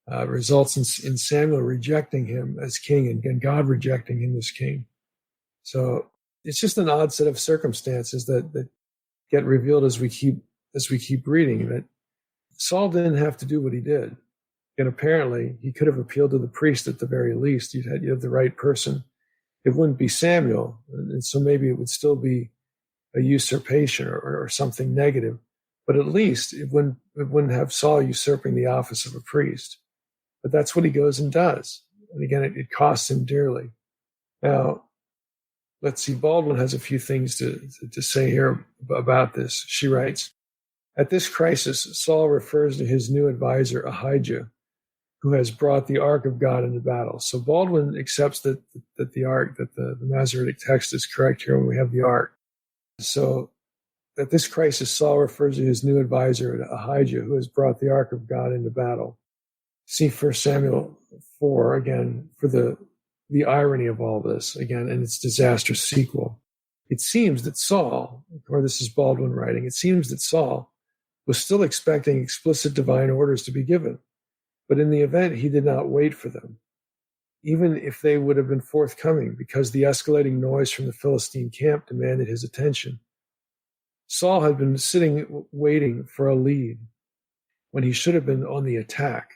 Results in Samuel rejecting him as king and God rejecting him as king. So it's just an odd set of circumstances that get revealed as we keep reading, that Saul didn't have to do what he did. And apparently he could have appealed to the priest at the very least. You'd have the right person. It wouldn't be Samuel. And so maybe it would still be a usurpation or something negative. But at least it wouldn't have Saul usurping the office of a priest. But that's what he goes and does. And again, it costs him dearly. Now, let's see, Baldwin has a few things to say here about this. She writes, at this crisis, Saul refers to his new advisor, Ahijah, who has brought the ark of God into battle. So Baldwin accepts that the Masoretic text is correct here when we have the ark. So at this crisis, Saul refers to his new advisor, Ahijah, who has brought the ark of God into battle. See 1 Samuel 4, again, for the irony of all this, again, and its disastrous sequel. It seems that Saul, or this is Baldwin writing, it seems that Saul was still expecting explicit divine orders to be given, but in the event he did not wait for them, even if they would have been forthcoming, because the escalating noise from the Philistine camp demanded his attention. Saul had been sitting waiting for a lead when he should have been on the attack,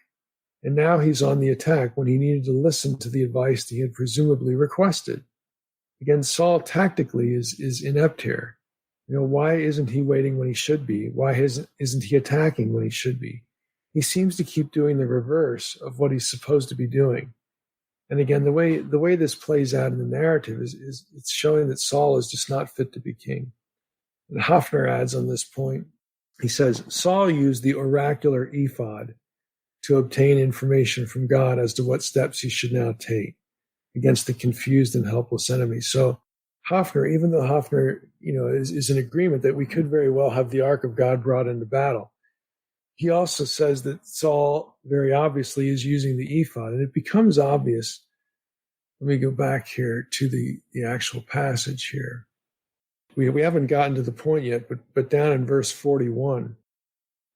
and now he's on the attack when he needed to listen to the advice he had presumably requested. Again, Saul tactically is inept here. Why isn't he waiting when he should be? Why isn't he attacking when he should be? He seems to keep doing the reverse of what he's supposed to be doing. And again, the way this plays out in the narrative is it's showing that Saul is just not fit to be king. And Hafner adds on this point, he says, Saul used the oracular ephod to obtain information from God as to what steps he should now take against the confused and helpless enemy. So Hafner, even though Hafner, is in agreement that we could very well have the ark of God brought into battle, he also says that Saul very obviously is using the ephod, and it becomes obvious. Let me go back here to the actual passage here. We haven't gotten to the point yet, but down in verse 41,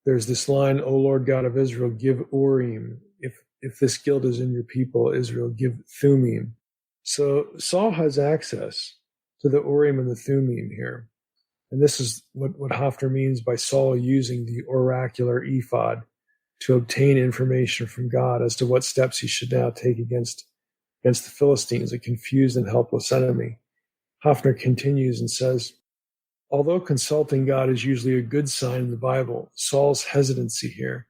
there's this line, O Lord God of Israel, give Urim. If this guilt is in your people, Israel, give Thummim. So Saul has access to the Urim and the Thummim here. And this is what Hafner means by Saul using the oracular ephod to obtain information from God as to what steps he should now take against the Philistines, a confused and helpless enemy. Hafner continues and says, Although consulting God is usually a good sign in the Bible, Saul's hesitancy here,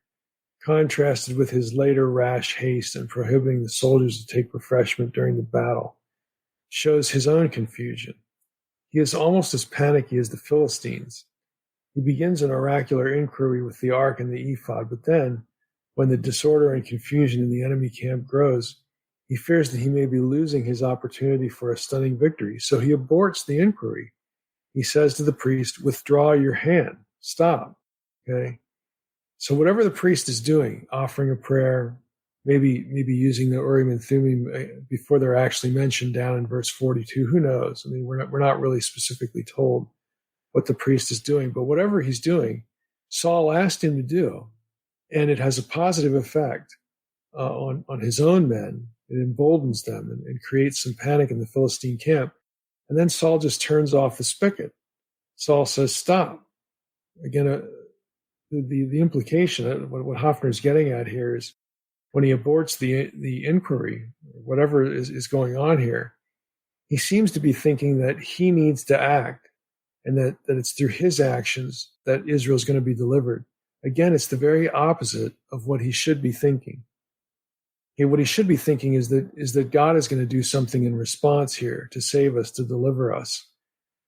contrasted with his later rash haste in prohibiting the soldiers to take refreshment during the battle, shows his own confusion. He is almost as panicky as the Philistines. He begins an oracular inquiry with the ark and the ephod, but then, when the disorder and confusion in the enemy camp grows, he fears that he may be losing his opportunity for a stunning victory. So he aborts the inquiry. He says to the priest, "Withdraw your hand. Stop." Okay? So whatever the priest is doing, offering a prayer, maybe using the Urim and Thummim before they're actually mentioned down in verse 42, who knows? I mean, we're not really specifically told what the priest is doing, but whatever he's doing, Saul asked him to do, and it has a positive effect on his own men. It emboldens them and creates some panic in the Philistine camp. And then Saul just turns off the spigot. Saul says, "Stop." Again, the implication, what Hoffner's getting at here is when he aborts the inquiry, whatever is going on here, he seems to be thinking that he needs to act and that it's through his actions that Israel is going to be delivered. Again, it's the very opposite of what he should be thinking. What he should be thinking is that God is going to do something in response here to save us, to deliver us.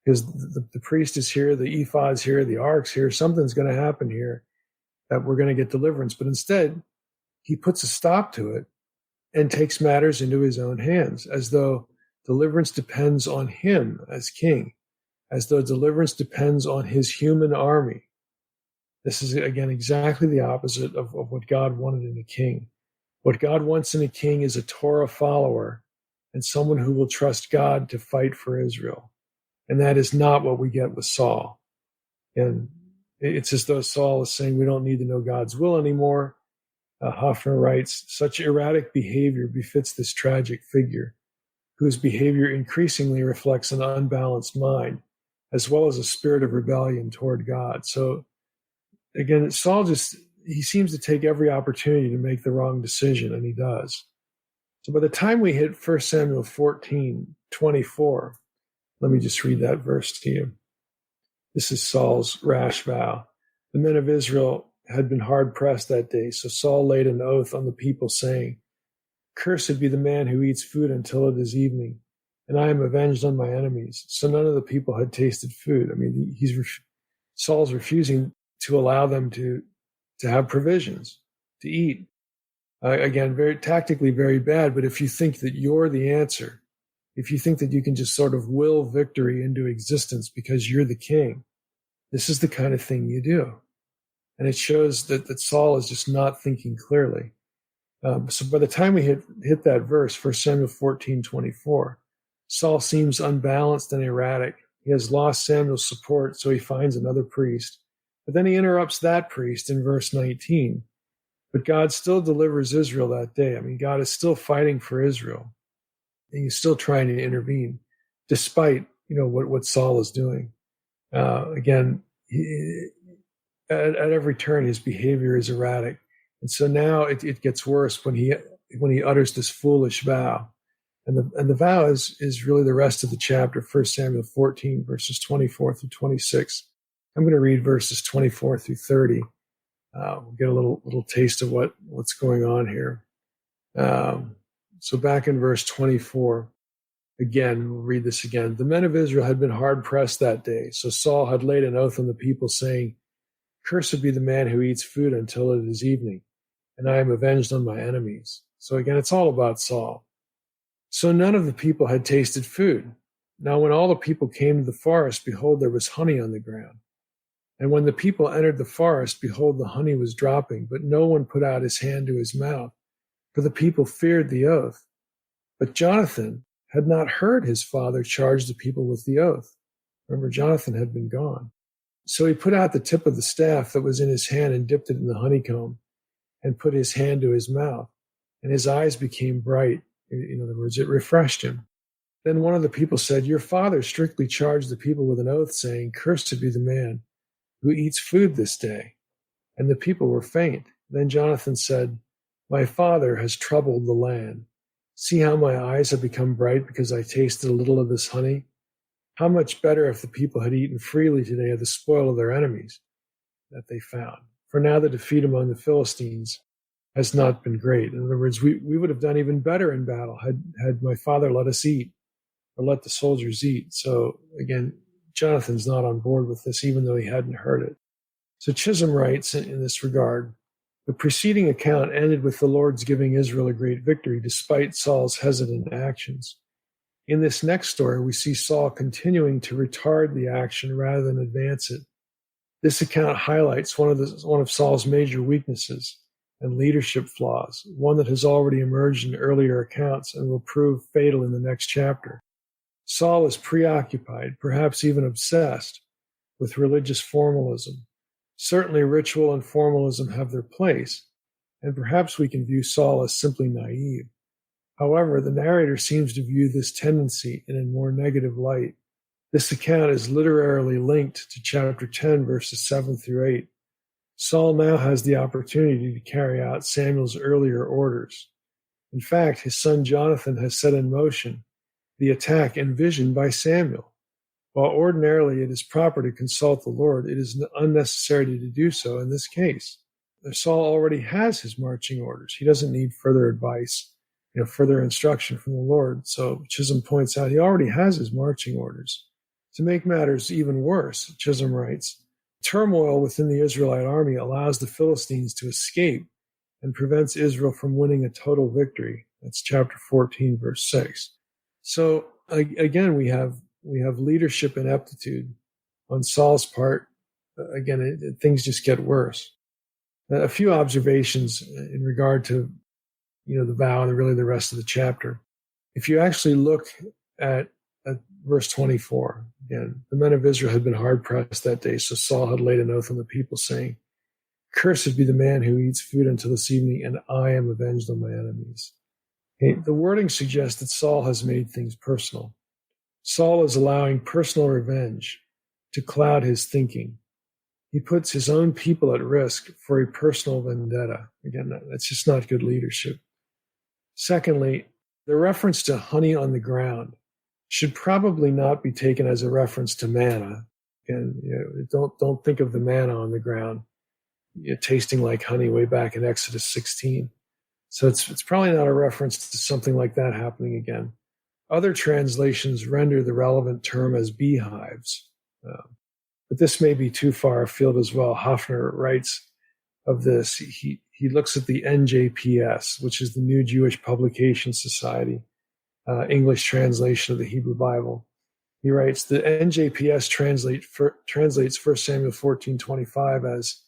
Because the priest is here, the ephod's here, the ark's here, something's going to happen here that we're going to get deliverance. But instead, he puts a stop to it and takes matters into his own hands, as though deliverance depends on him as king, as though deliverance depends on his human army. This is, again, exactly the opposite of what God wanted in a king. What God wants in a king is a Torah follower and someone who will trust God to fight for Israel. And that is not what we get with Saul. And it's as though Saul is saying we don't need to know God's will anymore. Hoffner writes, "Such erratic behavior befits this tragic figure, whose behavior increasingly reflects an unbalanced mind, as well as a spirit of rebellion toward God." So again, Saul he seems to take every opportunity to make the wrong decision, and he does. So by the time we hit 1 Samuel 14:24, let me just read that verse to you. This is Saul's rash vow. "The men of Israel had been hard pressed that day, so Saul laid an oath on the people, saying, 'Cursed be the man who eats food until it is evening, and I am avenged on my enemies.' So none of the people had tasted food." I mean, Saul's refusing to allow them to have provisions, to eat. Again, very tactically very bad, but if you think that you're the answer, if you think that you can just sort of will victory into existence because you're the king, this is the kind of thing you do. And it shows that Saul is just not thinking clearly. So by the time we hit that verse, 1 Samuel 14:24, Saul seems unbalanced and erratic. He has lost Samuel's support, so he finds another priest. But then he interrupts that priest in verse 19. But God still delivers Israel that day. I mean, God is still fighting for Israel. And he's still trying to intervene, despite what Saul is doing. Again, at every turn, his behavior is erratic. And so now it gets worse when he utters this foolish vow. And the vow is really the rest of the chapter, 1 Samuel 14, verses 24 through 26. I'm going to read verses 24 through 30. We'll get a little taste of what's going on here. So back in verse 24, again, we'll read this again. "The men of Israel had been hard pressed that day, so Saul had laid an oath on the people, saying, 'Cursed be the man who eats food until it is evening, and I am avenged on my enemies.'" So again, it's all about Saul. "So none of the people had tasted food. Now when all the people came to the forest, behold, there was honey on the ground. And when the people entered the forest, behold, the honey was dropping, but no one put out his hand to his mouth, for the people feared the oath. But Jonathan had not heard his father charge the people with the oath." Remember, Jonathan had been gone. "So he put out the tip of the staff that was in his hand and dipped it in the honeycomb and put his hand to his mouth, and his eyes became bright." In other words, it refreshed him. "Then one of the people said, 'Your father strictly charged the people with an oath, saying, Cursed be the man who eats food this day.' And the people were faint. Then Jonathan said, 'My father has troubled the land. See how my eyes have become bright because I tasted a little of this honey?' How much better if the people had eaten freely today of the spoil of their enemies that they found. For now the defeat among the Philistines has not been great. In other words, we would have done even better in battle had my father let us eat, or let the soldiers eat. So again, Jonathan's not on board with this, even though he hadn't heard it. So Chisholm writes in this regard, the preceding account ended with the Lord's giving Israel a great victory despite Saul's hesitant actions. In this next story, we see Saul continuing to retard the action rather than advance it. This account highlights one of Saul's major weaknesses and leadership flaws, one that has already emerged in earlier accounts and will prove fatal in the next chapter. Saul is preoccupied, perhaps even obsessed, with religious formalism. Certainly ritual and formalism have their place, and perhaps we can view Saul as simply naive. However, the narrator seems to view this tendency in a more negative light. This account is literarily linked to chapter 10, verses 7 through 8. Saul now has the opportunity to carry out Samuel's earlier orders. In fact, his son Jonathan has set in motion the attack envisioned by Samuel. While ordinarily it is proper to consult the Lord, it is unnecessary to do so in this case. Saul already has his marching orders. He doesn't need further advice, further instruction from the Lord. So Chisholm points out he already has his marching orders. To make matters even worse, Chisholm writes, turmoil within the Israelite army allows the Philistines to escape and prevents Israel from winning a total victory. That's chapter 14, verse 6. So again, we have leadership ineptitude on Saul's part. Again, things just get worse. A few observations in regard to, the vow and really the rest of the chapter. If you actually look at verse 24, again, the men of Israel had been hard pressed that day, so Saul had laid an oath on the people, saying, "Cursed be the man who eats food until this evening, and I am avenged on my enemies." Okay, the wording suggests that Saul has made things personal. Saul is allowing personal revenge to cloud his thinking. He puts his own people at risk for a personal vendetta. Again, that's just not good leadership. Secondly, the reference to honey on the ground should probably not be taken as a reference to manna. Again, don't think of the manna on the ground tasting like honey way back in Exodus 16. So it's probably not a reference to something like that happening again. Other translations render the relevant term as beehives, but this may be too far afield as well. Hafner writes of this. He looks at the NJPS, which is the New Jewish Publication Society, English translation of the Hebrew Bible. He writes, the NJPS translates 1 Samuel 14:25 as,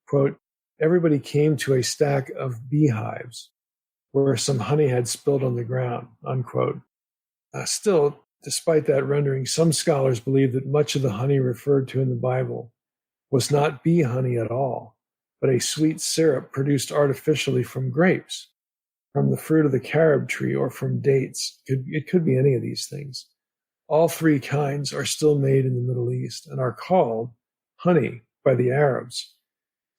quote, "Everybody came to a stack of beehives where some honey had spilled on the ground," unquote. Still, despite that rendering, some scholars believe that much of the honey referred to in the Bible was not bee honey at all, but a sweet syrup produced artificially from grapes, from the fruit of the carob tree, or from dates. It could be any of these things. All three kinds are still made in the Middle East and are called honey by the Arabs.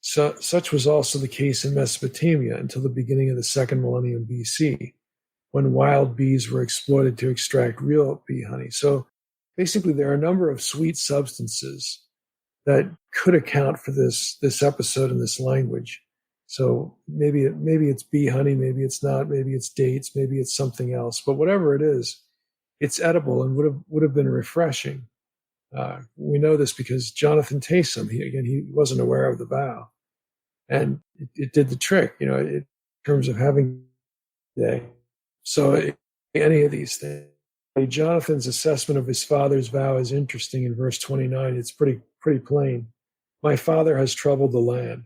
So, such was also the case in Mesopotamia until the beginning of the second millennium BC, when wild bees were exploited to extract real bee honey. So basically, there are a number of sweet substances that could account for this episode and this language. So maybe it's bee honey, maybe it's not, maybe it's dates, maybe it's something else. But whatever it is, it's edible and would have been refreshing. We know this because Jonathan tastes them. He wasn't aware of the vow, and it did the trick. In terms of having day. So any of these things. Jonathan's assessment of his father's vow is interesting in verse 29. It's pretty plain. My father has troubled the land.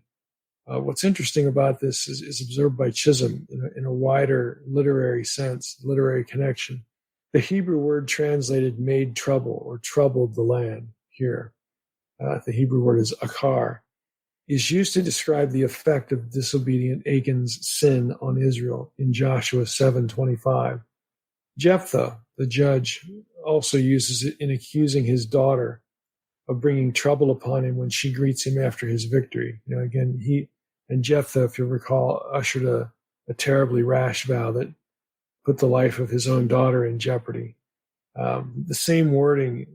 What's interesting about this is observed by Chisholm in a wider literary sense, literary connection. The Hebrew word translated made trouble or troubled the land here, the Hebrew word is akar, is used to describe the effect of disobedient Achan's sin on Israel in Joshua 7:25. Jephthah, the judge, also uses it in accusing his daughter of bringing trouble upon him when she greets him after his victory. Again, he and Jephthah, if you recall, ushered a terribly rash vow that put the life of his own daughter in jeopardy. The same wording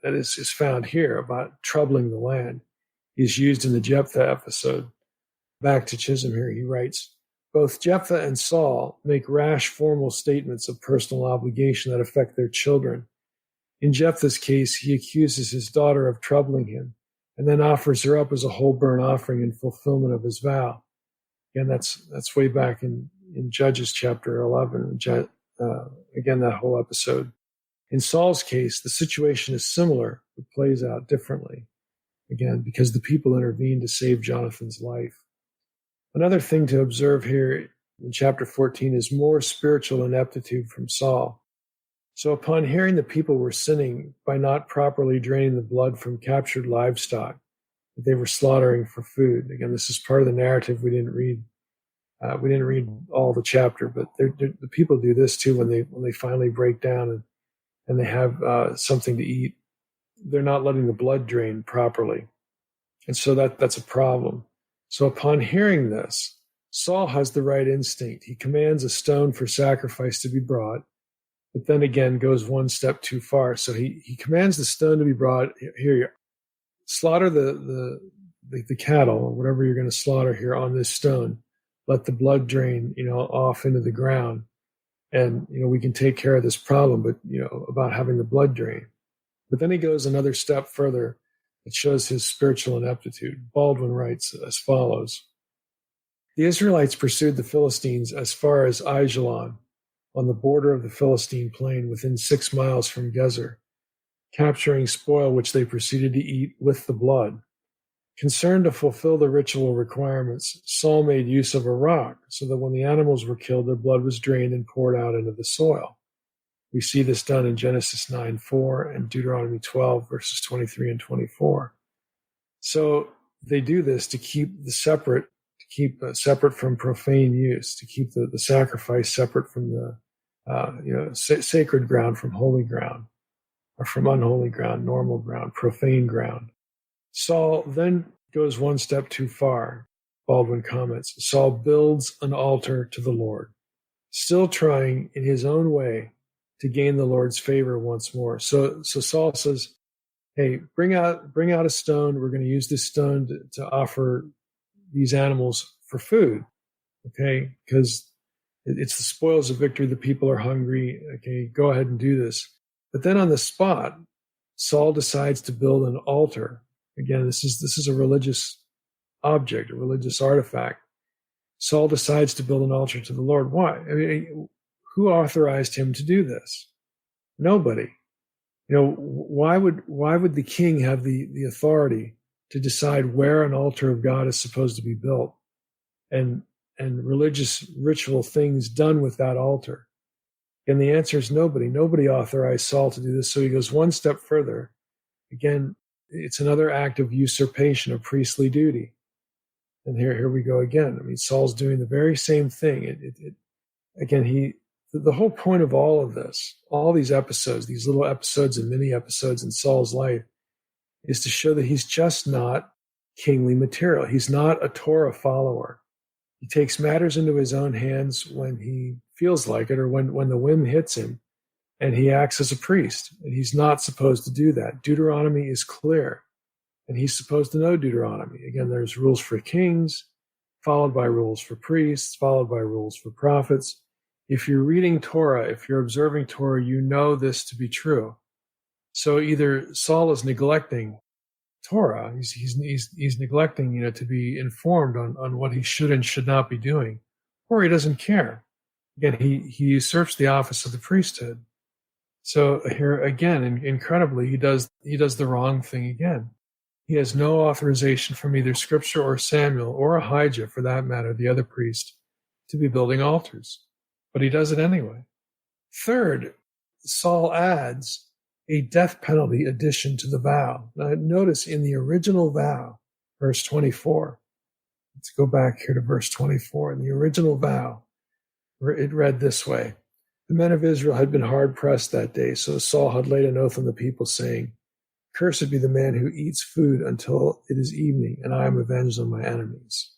that is found here about troubling the land is used in the Jephthah episode. Back to Chisholm here, he writes, both Jephthah and Saul make rash formal statements of personal obligation that affect their children. In Jephthah's case, he accuses his daughter of troubling him and then offers her up as a whole burnt offering in fulfillment of his vow. Again, that's way back in Judges chapter 11, again, that whole episode. In Saul's case, the situation is similar, but plays out differently, again, because the people intervened to save Jonathan's life. Another thing to observe here in chapter 14 is more spiritual ineptitude from Saul. So upon hearing the people were sinning by not properly draining the blood from captured livestock that they were slaughtering for food. Again, this is part of the narrative we didn't read. We didn't read all the chapter, but the people do this too when they finally break down and they have something to eat. They're not letting the blood drain properly, and so that's a problem. So upon hearing this, Saul has the right instinct. He commands a stone for sacrifice to be brought, but then again goes one step too far. So he commands the stone to be brought. Here, you slaughter the cattle or whatever you're going to slaughter here on this stone. Let the blood drain, off into the ground, and we can take care of this problem. But about having the blood drain. But then he goes another step further. It shows his spiritual ineptitude. Baldwin writes as follows: the Israelites pursued the Philistines as far as Aijalon, on the border of the Philistine plain within 6 miles from Gezer, capturing spoil which they proceeded to eat with the blood. Concerned to fulfill the ritual requirements, Saul made use of a rock so that when the animals were killed, their blood was drained and poured out into the soil. We see this done in Genesis 9:4 and Deuteronomy 12, verses 23 and 24. So they do this to keep separate from profane use, to keep the sacrifice separate from the sacred ground from holy ground, or from unholy ground, normal ground, profane ground. Saul then goes one step too far. Baldwin comments, Saul builds an altar to the Lord, still trying in his own way to gain the Lord's favor once more. So Saul says, hey, bring out a stone. We're going to use this stone to offer these animals for food, okay? Because it's the spoils of victory. The people are hungry. Okay, go ahead and do this. But then on the spot, Saul decides to build an altar. Again, this is a religious object, a religious artifact. Saul decides to build an altar to the Lord. Why? I mean, who authorized him to do this? Nobody. Why would the king have the authority to decide where an altar of God is supposed to be built, and religious ritual things done with that altar? And the answer is nobody. Nobody authorized Saul to do this. So he goes one step further. Again, it's another act of usurpation of priestly duty. And here we go again. I mean, Saul's doing the very same thing. The whole point of all of this, all these episodes, these little episodes and mini episodes in Saul's life, is to show that he's just not kingly material. He's not a Torah follower. He takes matters into his own hands when he feels like it, or when the whim hits him, and he acts as a priest. And he's not supposed to do that. Deuteronomy is clear, and he's supposed to know Deuteronomy. Again, there's rules for kings, followed by rules for priests, followed by rules for prophets. If you're reading Torah, if you're observing Torah, you know this to be true. So either Saul is neglecting Torah, he's neglecting, to be informed on what he should and should not be doing, or he doesn't care. Again, he usurps the office of the priesthood. So here again, incredibly, he does the wrong thing again. He has no authorization from either Scripture or Samuel or Ahijah, for that matter, the other priest, to be building altars. But he does it anyway. Third, Saul adds a death penalty addition to the vow. Now, notice in the original vow, verse 24. Let's go back here to verse 24. In the original vow, it read this way: the men of Israel had been hard pressed that day, so Saul had laid an oath on the people, saying, cursed be the man who eats food until it is evening, and I am avenged on my enemies.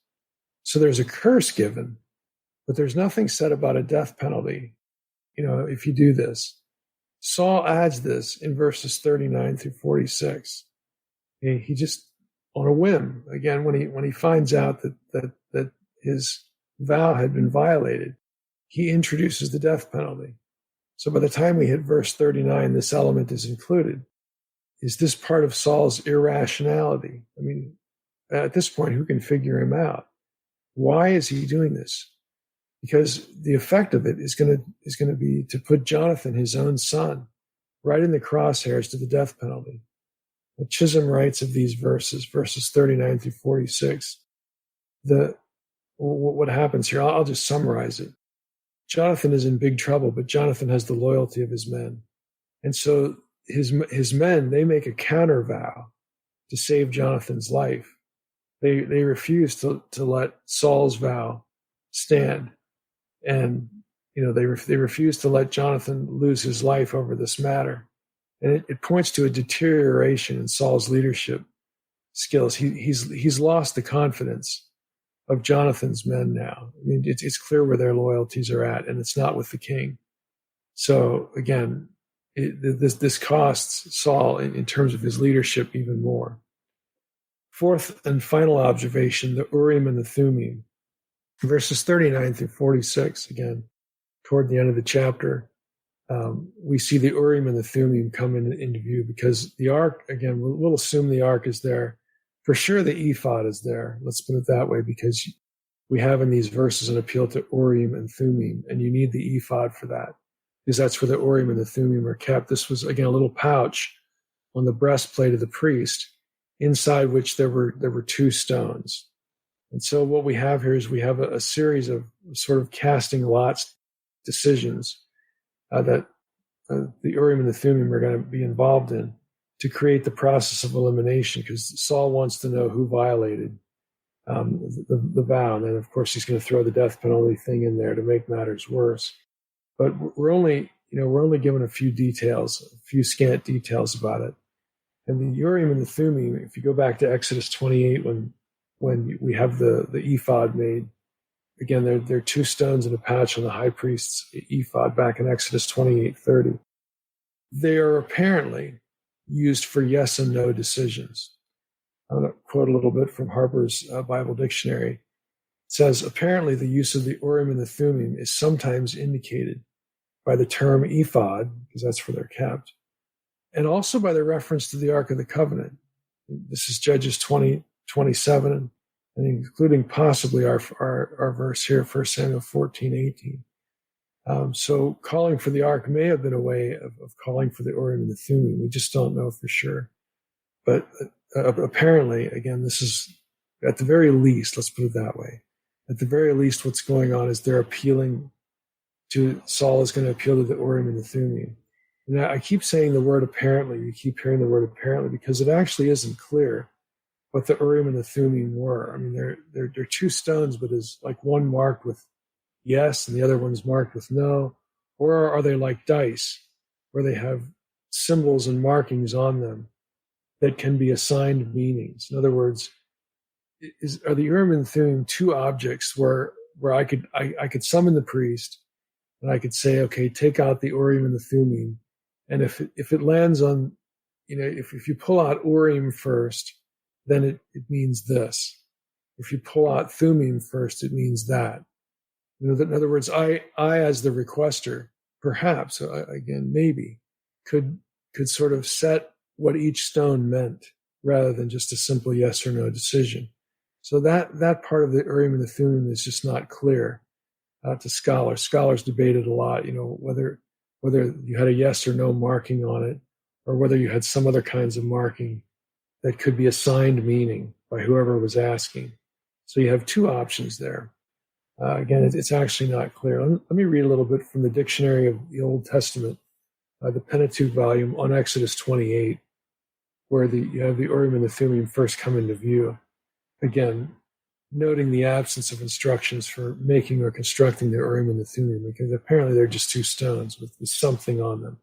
So there's a curse given, but there's nothing said about a death penalty, if you do this. Saul adds this in verses 39 through 46. He just, on a whim, again, when he finds out that his vow had been violated, he introduces the death penalty. So by the time we hit verse 39, this element is included. Is this part of Saul's irrationality? I mean, at this point, who can figure him out? Why is he doing this? Because the effect of it is going to be to put Jonathan, his own son, right in the crosshairs to the death penalty. Chisholm writes of these verses 39 through 46. What happens here? I'll just summarize it. Jonathan is in big trouble, but Jonathan has the loyalty of his men, and so his men, they make a counter vow to save Jonathan's life. They refuse to let Saul's vow stand, and they refuse to let Jonathan lose his life over this matter. And it points to a deterioration in Saul's leadership skills. He's lost the confidence of Jonathan's men now. I mean, it's clear where their loyalties are at, and it's not with the king. So again, this costs Saul in terms of his leadership even more. Fourth and final observation, the Urim and the Thummim. Verses 39 through 46, again, toward the end of the chapter, we see the Urim and the Thummim come into view because the ark, again, we'll assume the ark is there. For sure, the ephod is there. Let's put it that way, because we have in these verses an appeal to Urim and Thummim, and you need the ephod for that, because that's where the Urim and the Thummim are kept. This was, again, a little pouch on the breastplate of the priest, inside which there were two stones. And so what we have here is we have a series of sort of casting lots decisions that the Urim and the Thummim are going to be involved in to create the process of elimination, because Saul wants to know who violated the vow. And then, of course, he's going to throw the death penalty thing in there to make matters worse. But we're only given a few details, a few scant details about it. And the Urim and the Thummim, if you go back to Exodus 28, when we have the ephod made, again, there are two stones and a patch on the high priest's ephod back in Exodus 28:30. They are apparently used for yes and no decisions. I'm going to quote a little bit from Harper's Bible Dictionary. It says, apparently the use of the Urim and the Thummim is sometimes indicated by the term ephod, because that's where they're kept, and also by the reference to the Ark of the Covenant. This is Judges 20:27, and including possibly our verse here, 1 Samuel 14:18. So calling for the ark may have been a way of calling for the Urim and the Thummim. We just don't know for sure. But apparently, again, this is, at the very least, let's put it that way, at the very least what's going on is they're appealing to, Saul is going to appeal to the Urim and the Thummim. Now, I keep saying the word apparently, you keep hearing the word apparently, because it actually isn't clear what the Urim and the Thummim were. I mean, they're two stones, but is like one marked with yes and the other one's marked with no? Or are they like dice, where they have symbols and markings on them that can be assigned meanings? In other words, are the Urim and Thummim two objects where I could summon the priest and I could say, okay, take out the Urim and the Thummim, and if it lands on, if you pull out Urim first, then it means this. If you pull out Thummim first, it means that. In other words, I as the requester, perhaps, again, maybe, could sort of set what each stone meant rather than just a simple yes or no decision. So that part of the Urim and the Thummim is just not clear to scholars. Scholars debated a lot, whether you had a yes or no marking on it, or whether you had some other kinds of marking that could be assigned meaning by whoever was asking. So you have two options there. Again, it's actually not clear. Let me read a little bit from the Dictionary of the Old Testament, the Pentateuch volume on Exodus 28, where you have the Urim and the Thummim first come into view. Again, noting the absence of instructions for making or constructing the Urim and the Thummim, because apparently they're just two stones with something on them.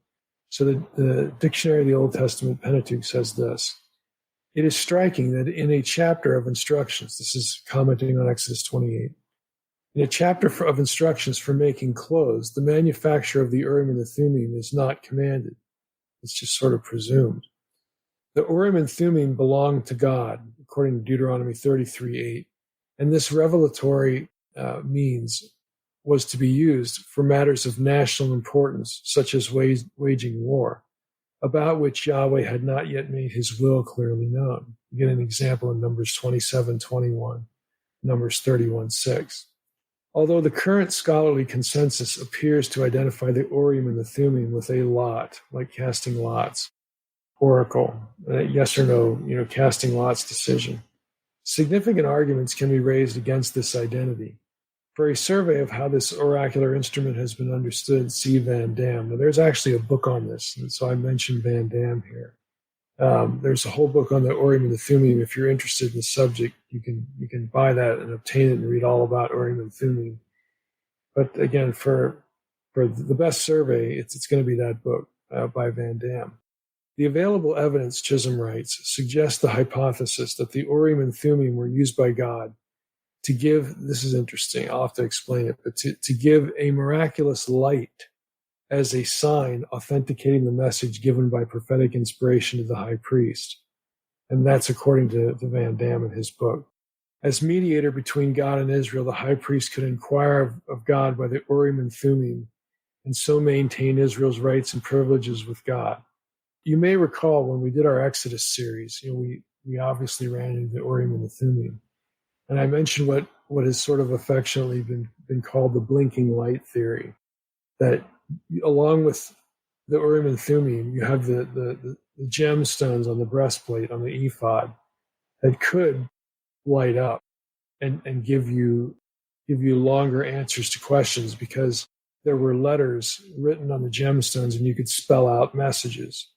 So the Dictionary of the Old Testament, Pentateuch, says this: it is striking that in a chapter of instructions, this is commenting on Exodus 28, In a chapter of instructions for making clothes, the manufacture of the Urim and the Thummim is not commanded. It's just sort of presumed. The Urim and Thummim belong to God, according to Deuteronomy 33:8, and this revelatory means was to be used for matters of national importance, such as waging war, about which Yahweh had not yet made his will clearly known. You get an example in Numbers 27:21, Numbers 31:6. Although the current scholarly consensus appears to identify the Urim and the Thummim with a lot, like casting lots, oracle, yes or no, casting lots decision, significant arguments can be raised against this identity. For a survey of how this oracular instrument has been understood, see Van Dam. Now, there's actually a book on this, and so I mentioned Van Dam here. There's a whole book on the Urim and the Thummim. If you're interested in the subject, you can buy that and obtain it and read all about Urim and Thummim. But again, for the best survey, it's going to be that book by Van Dam. The available evidence, Chisholm writes, suggests the hypothesis that the Urim and Thummim were used by God to give, this is interesting, I'll have to explain it, but to give a miraculous light as a sign authenticating the message given by prophetic inspiration to the high priest. And that's according to Van Dam in his book. As mediator between God and Israel, the high priest could inquire of God by the Urim and Thummim, and so maintain Israel's rights and privileges with God. You may recall when we did our Exodus series, we obviously ran into the Urim and the Thummim. And I mentioned what has sort of affectionately been called the blinking light theory, that along with the Urim and Thummim, you have the gemstones on the breastplate, on the ephod, that could light up and give you longer answers to questions, because there were letters written on the gemstones and you could spell out messages.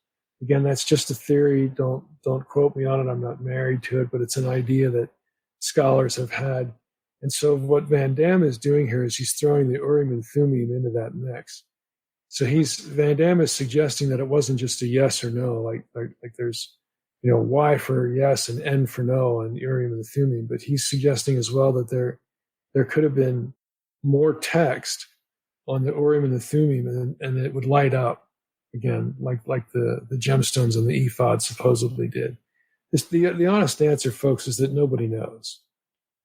Again, that's just a theory. Don't quote me on it. I'm not married to it, but it's an idea that scholars have had. And so what Van Dam is doing here is he's throwing the Urim and Thummim into that mix. So Van Dam is suggesting that it wasn't just a yes or no, like there's, Y for yes and N for no on Urim and Thummim, but he's suggesting as well that there could have been more text on the Urim and the Thummim, and it would light up again, like the gemstones on the ephod supposedly did. The honest answer, folks, is that nobody knows.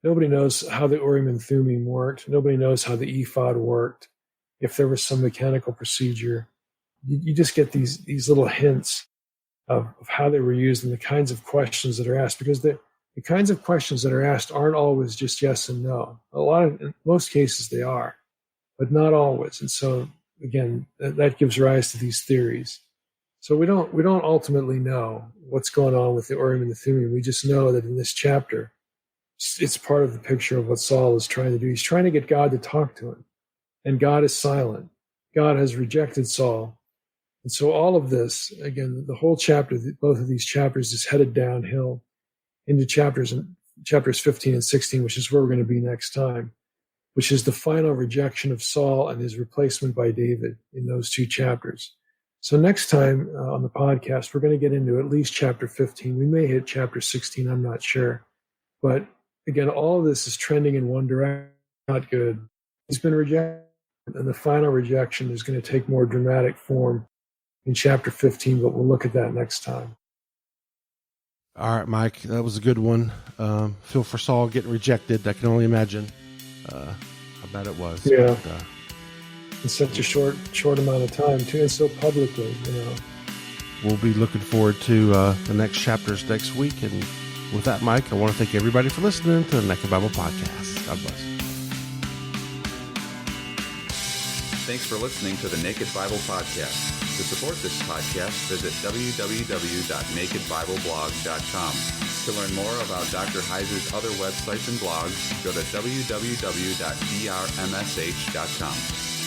Nobody knows how the Urim and Thummim worked. Nobody knows how the ephod worked. If there was some mechanical procedure, you just get these little hints of how they were used and the kinds of questions that are asked, because the kinds of questions that are asked aren't always just yes and no. In most cases they are, but not always. And so again, that gives rise to these theories. So we don't ultimately know what's going on with the Urim and the Thummim. We just know that in this chapter, it's part of the picture of what Saul is trying to do. He's trying to get God to talk to him, and God is silent. God has rejected Saul. And so all of this, again, the whole chapter, both of these chapters, is headed downhill into chapters 15 and 16, which is where we're going to be next time, which is the final rejection of Saul and his replacement by David in those two chapters. So next time on the podcast, we're going to get into at least chapter 15. We may hit chapter 16, I'm not sure. But again, all of this is trending in one direction, not good. He's been rejected, and the final rejection is going to take more dramatic form in chapter 15, but we'll look at that next time. All right, Mike, that was a good one. Feel for Saul getting rejected. I can only imagine how bad it was. Yeah. But, in such a short amount of time, too, and so publicly, We'll be looking forward to the next chapters next week. And with that, Mike, I want to thank everybody for listening to the Naked Bible Podcast. God bless. Thanks for listening to the Naked Bible Podcast. To support this podcast, visit www.nakedbibleblog.com. To learn more about Dr. Heiser's other websites and blogs, go to www.drmsh.com.